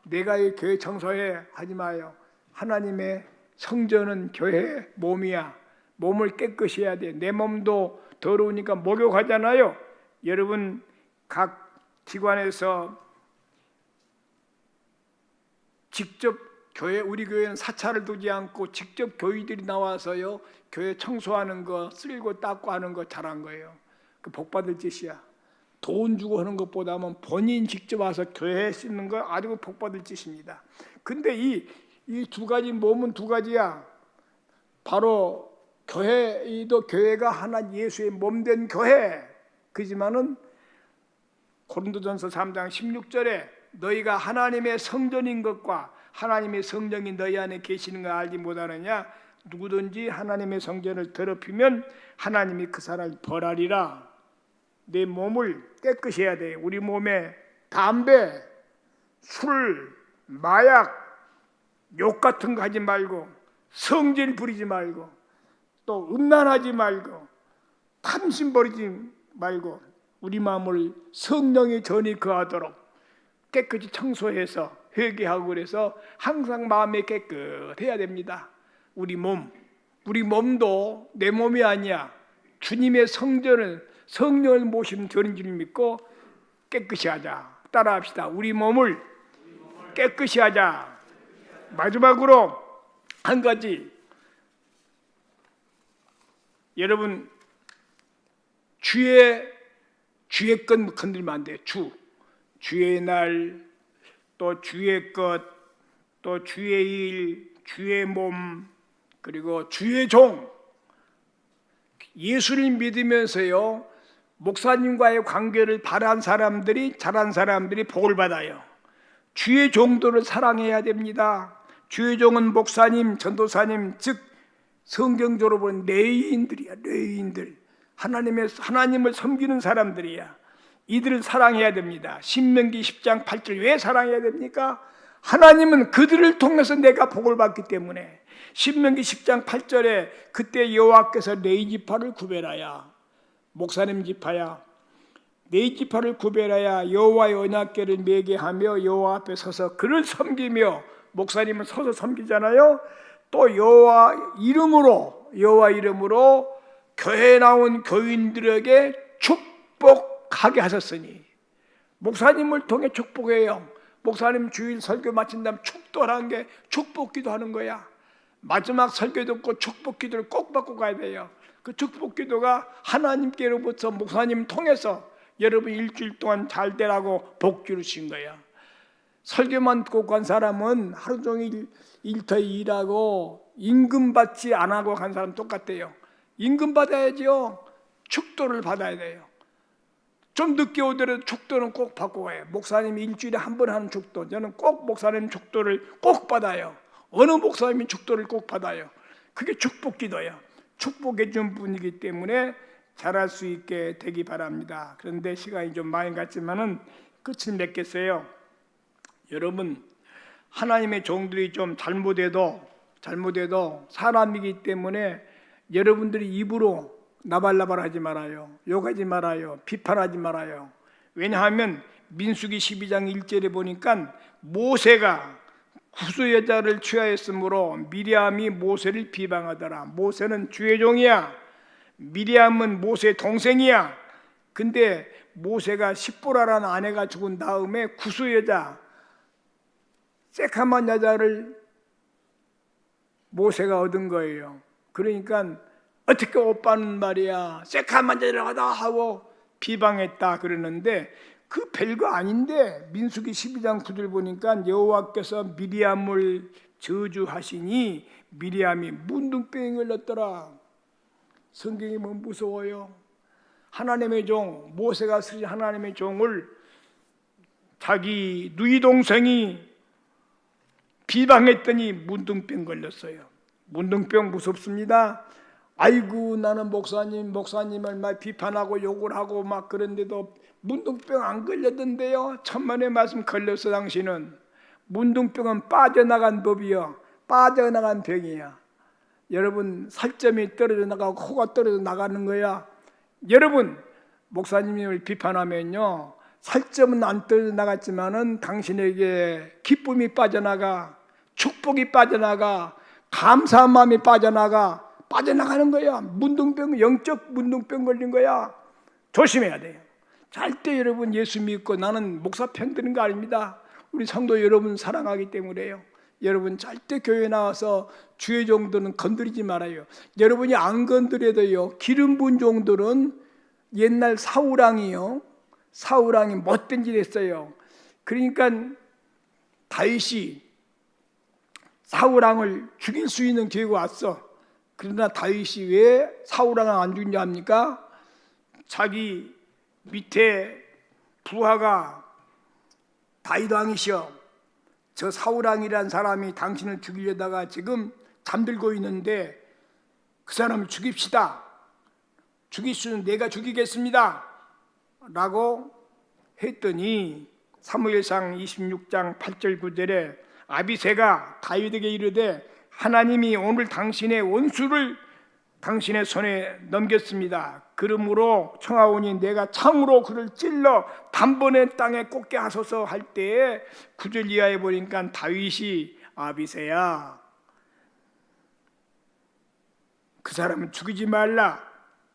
내가 이 교회 청소해 하지 마요. 하나님의 성전은 교회의 몸이야. 몸을 깨끗이 해야 돼. 내 몸도 더러우니까 목욕하잖아요. 여러분 각 기관에서 직접 우리 교회는 사찰을 두지 않고 직접 교인들이 나와서요 교회 청소하는 거, 쓸고 닦고 하는 거 잘한 거예요. 그 복 받을 짓이야. 돈 주고 하는 것보다는 본인 직접 와서 교회에 씻는 거 아주 복 받을 짓입니다. 근데 이 두 가지 몸은 두 가지야. 바로 교회가 하나 예수의 몸된 교회. 그지만은 고린도전서 3장 16절에 너희가 하나님의 성전인 것과 하나님의 성령이 너희 안에 계시는 걸 알지 못하느냐? 누구든지 하나님의 성전을 더럽히면 하나님이 그 사람을 벌하리라. 내 몸을 깨끗이 해야 돼. 우리 몸에 담배, 술, 마약, 욕 같은 거 하지 말고, 성질 부리지 말고, 또 음란하지 말고, 탐심 버리지 말고, 우리 마음을 성령의 전이 거하도록 깨끗이 청소해서 회개하고 그래서 항상 마음이 깨끗해야 됩니다. 우리 몸도 내 몸이 아니야. 주님의 성령을 모신 전인 줄 믿고 깨끗이 하자. 따라합시다. 우리 몸을 깨끗이 하자. 마지막으로 한 가지, 여러분 주의 것 건들면 안 돼요. 주의 날, 또 주의 것, 또 주의 일, 주의 몸, 그리고 주의 종. 예수를 믿으면서요 목사님과의 관계를 잘한 사람들이 복을 받아요. 주의 종들을 사랑해야 됩니다. 주의 종은 목사님, 전도사님, 즉 성경적으로 보면 레위인들이야. 레위인들, 하나님을 섬기는 사람들이야. 이들을 사랑해야 됩니다. 신명기 10장 8절 왜 사랑해야 됩니까? 하나님은 그들을 통해서 내가 복을 받기 때문에. 신명기 10장 8절에 그때 여호와께서 레위 지파를 구별하야, 목사님 지파야, 레위 지파를 구별하야 여호와의 언약궤를 매게 하며 여호와 앞에 서서 그를 섬기며, 목사님은 서서 섬기잖아요. 또 여호와 이름으로 교회에 나온 교인들에게 축복하게 하셨으니, 목사님을 통해 축복해요. 목사님 주일 설교 마친 다음 축도라는 게 축복기도 하는 거야. 마지막 설교 듣고 축복기도를 꼭 받고 가야 돼요. 그 축복기도가 하나님께로부터 목사님 통해서 여러분 일주일 동안 잘 되라고 복 주신 거야. 설교만 듣고 간 사람은 하루 종일 일터 일하고 임금 받지 안 하고 간 사람 똑같아요. 임금 받아야죠. 축도를 받아야 돼요. 좀 늦게 오더라도 축도는 꼭 받고 가요. 목사님이 일주일에 한 번 하는 축도, 저는 꼭 목사님 축도를 꼭 받아요. 어느 목사님이 축도를 꼭 받아요. 그게 축복기도예요. 축복해 준 분이기 때문에 잘할 수 있게 되기 바랍니다. 그런데 시간이 좀 많이 갔지만은 끝을 맺겠어요. 여러분, 하나님의 종들이 좀 잘못해도 사람이기 때문에 여러분들이 입으로 나발나발 하지 말아요. 욕하지 말아요. 비판하지 말아요. 왜냐하면 민수기 12장 1절에 보니까 모세가 구수 여자를 취하였으므로 미리암이 모세를 비방하더라. 모세는 주의 종이야. 미리암은 모세의 동생이야. 근데 모세가 십보라라는 아내가 죽은 다음에 구수 여자, 새카만 여자를 모세가 얻은 거예요. 그러니까 어떻게 오빠는 말이야 새카만 여자라고 하다 하고 비방했다 그러는데, 그 별거 아닌데 민수기 12장 9절 보니까 여호와께서 미리암을 저주하시니 미리암이 문둥병이 걸렸더라. 성경이 뭐 무서워요. 하나님의 종 모세가 쓰신 하나님의 종을 자기 누이 동생이 비방했더니 문둥병 걸렸어요. 문둥병 무섭습니다. 아이고 나는 목사님을 막 비판하고 욕을 하고 막 그런데도 문둥병 안 걸렸던데요. 천만의 말씀 걸렸어. 당신은 문둥병은 빠져나간 법이요, 빠져나간 병이야. 여러분 살점이 떨어져 나가고 코가 떨어져 나가는 거야. 여러분 목사님을 비판하면요, 살점은 안 떨어져 나갔지만은 당신에게 기쁨이 빠져나가, 축복이 빠져나가, 감사한 마음이 빠져나가는 거야. 문둥병, 영적 문둥병 걸린 거야. 조심해야 돼요. 절대 여러분 예수 믿고 나는 목사 편 드는 거 아닙니다. 우리 성도 여러분 사랑하기 때문에요. 여러분 절대 교회 나와서 주의 종들은 건드리지 말아요. 여러분이 안 건드려도요, 기름 부은 종들은 옛날 사울왕이 못된 짓 했어요. 그러니까 다윗이 사울왕을 죽일 수 있는 기회가 왔어. 그러나 다윗이 왜 사울왕을 안 죽이냐 합니까? 자기 밑에 부하가 다윗 왕이시여, 저 사울왕이라는 사람이 당신을 죽이려다가 지금 잠들고 있는데 그 사람을 죽입시다. 죽일 수는 내가 죽이겠습니다 라고 했더니 사무엘상 26장 8절 9절에 아비새가 다윗에게 이르되 하나님이 오늘 당신의 원수를 당신의 손에 넘겼습니다. 그러므로 청하오니 내가 창으로 그를 찔러 단번에 땅에 꽂게 하소서 할 때에 9절 이하에 보니까 다윗이 아비새야, 그 사람은 죽이지 말라.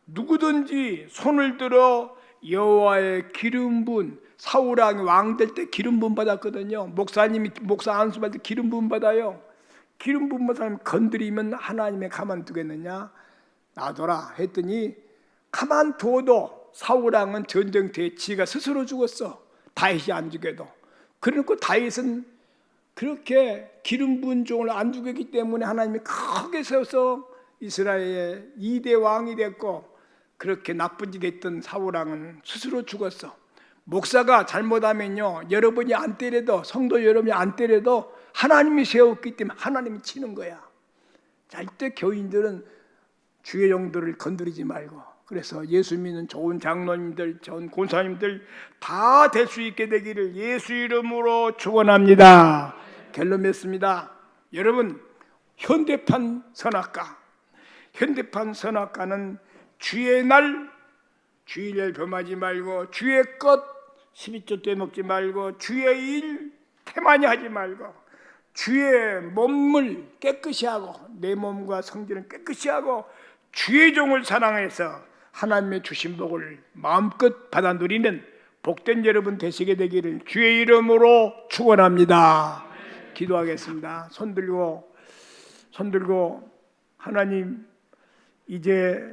누구든지 손을 들어 여호와의 기름 부은, 사울왕이 왕 될 때 기름 부음 받았거든요. 목사님이 목사 안수 받을 때 기름 부음 받아요. 기름 부음 받은 사람 건드리면 하나님의 가만두겠느냐? 놔둬라 했더니 가만두어도 사울왕은 전쟁터에 지가 스스로 죽었어. 다윗이 안 죽여도. 그러니까 다윗은 그렇게 기름 부은 종을 안 죽였기 때문에 하나님이 크게 세워서 이스라엘의 2대 왕이 됐고, 그렇게 나쁜 짓 했던 사울왕은 스스로 죽었어. 목사가 잘못하면요, 여러분이 안 때려도, 성도 여러분이 안 때려도 하나님이 세웠기 때문에 하나님이 치는 거야. 절대 교인들은 주의 종들을 건드리지 말고, 그래서 예수 믿는 좋은 장로님들, 좋은 권사님들 다 될 수 있게 되기를 예수 이름으로 축원합니다. 결론 맺습니다. 여러분, 현대판 선악가는 주의 날 주일을 범하지 말고, 주의 것 12조 떼먹지 말고, 주의 일 태만히 하지 말고, 주의 몸을 깨끗이 하고, 내 몸과 성질을 깨끗이 하고 주의 종을 사랑해서 하나님의 주신 복을 마음껏 받아 누리는 복된 여러분 되시게 되기를 주의 이름으로 축원합니다. 기도하겠습니다. 손 들고 하나님, 이제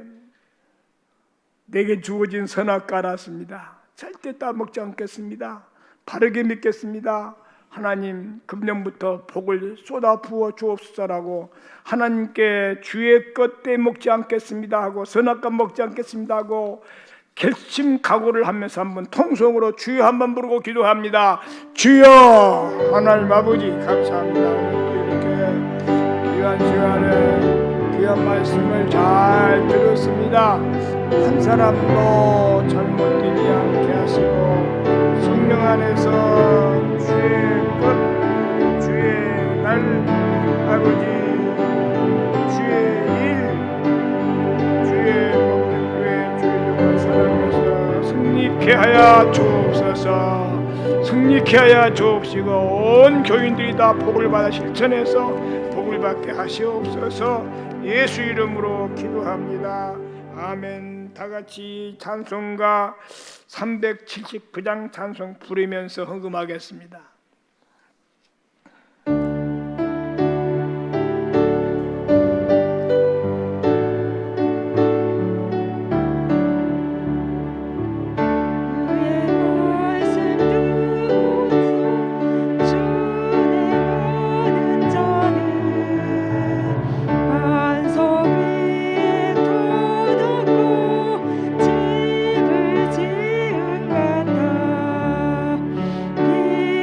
내게 주어진 선악과 알았습니다. 절대 따먹지 않겠습니다. 바르게 믿겠습니다. 하나님, 금년부터 복을 쏟아 부어 주옵소서라고, 하나님께 주의 것 떼먹지 않겠습니다 하고, 선악과 먹지 않겠습니다 하고 결심 각오를 하면서 한번 통성으로 주여 한번 부르고 기도합니다. 주여, 하나님 아버지 감사합니다. 이렇게 귀한 시간에 귀한 말씀을 잘 들었습니다. 한 사람도 잘못되지 않게 하시고, 성령 안에서 주의 것, 주의 날, 아버지 주의 일, 주의 복된 교회, 주의 종을 사랑해서 승리케 하여 주옵소서. 승리케 하여 주옵시고 온 교인들이 다 복을 받아 실천해서 복을 받게 하시옵소서. 예수 이름으로 기도합니다. 아멘. 다 같이 찬송가 379장 찬송 부르면서 헌금하겠습니다.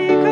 비가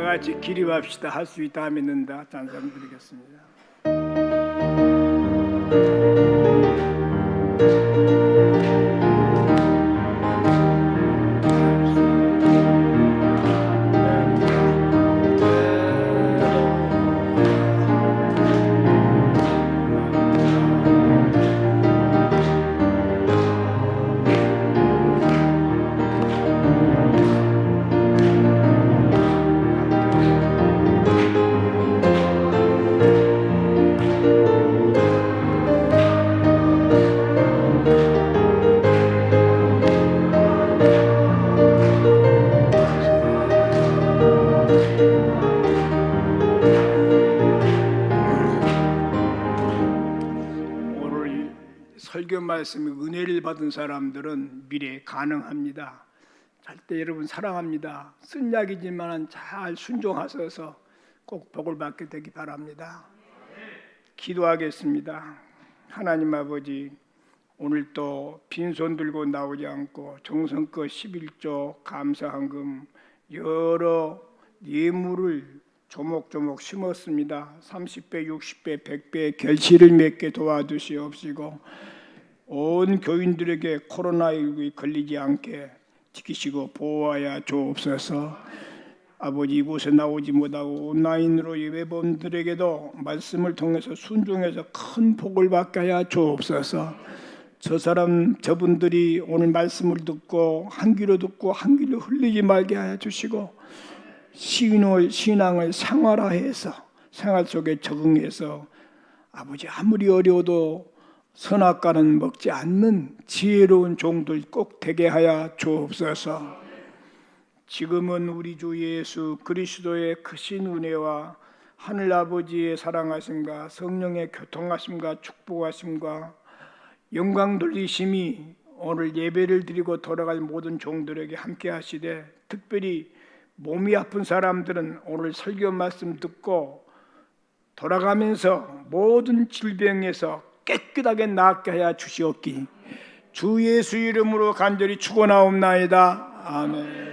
같이 기립합시다. 할 수 있다 믿는다. 찬송 드리겠습니다. 오늘 설교 말씀에 은혜를 받은 사람들은 미래에 가능합니다. 잘 때 여러분 사랑합니다. 쓴 약이지만 잘 순종하셔서 꼭 복을 받게 되기 바랍니다. 기도하겠습니다. 하나님 아버지, 오늘 또 빈손 들고 나오지 않고 정성껏 11조 감사한금 여러 예물을 조목조목 심었습니다. 30배, 60배, 100배 결실을 맺게 도와주시옵시고 온 교인들에게 코로나19에 걸리지 않게 지키시고 보호하여 주옵소서. 아버지, 이곳에 나오지 못하고 온라인으로 예배범들에게도 말씀을 통해서 순종해서 큰 복을 받게 하여 주옵소서. 저분들이 오늘 말씀을 듣고 한 귀로 듣고 한 귀로 흘리지 말게 하여 주시고 신앙을 생활화해서 생활 속에 적응해서 아버지 아무리 어려워도 선악과는 먹지 않는 지혜로운 종들 꼭 되게 하여 주옵소서. 지금은 우리 주 예수 그리스도의 크신 은혜와 하늘 아버지의 사랑하심과 성령의 교통하심과 축복하심과 영광 돌리심이 오늘 예배를 드리고 돌아갈 모든 종들에게 함께 하시되, 특별히 몸이 아픈 사람들은 오늘 설교 말씀 듣고 돌아가면서 모든 질병에서 깨끗하게 낫게 하여 주시옵기 주 예수 이름으로 간절히 축원하옵나이다. 아멘.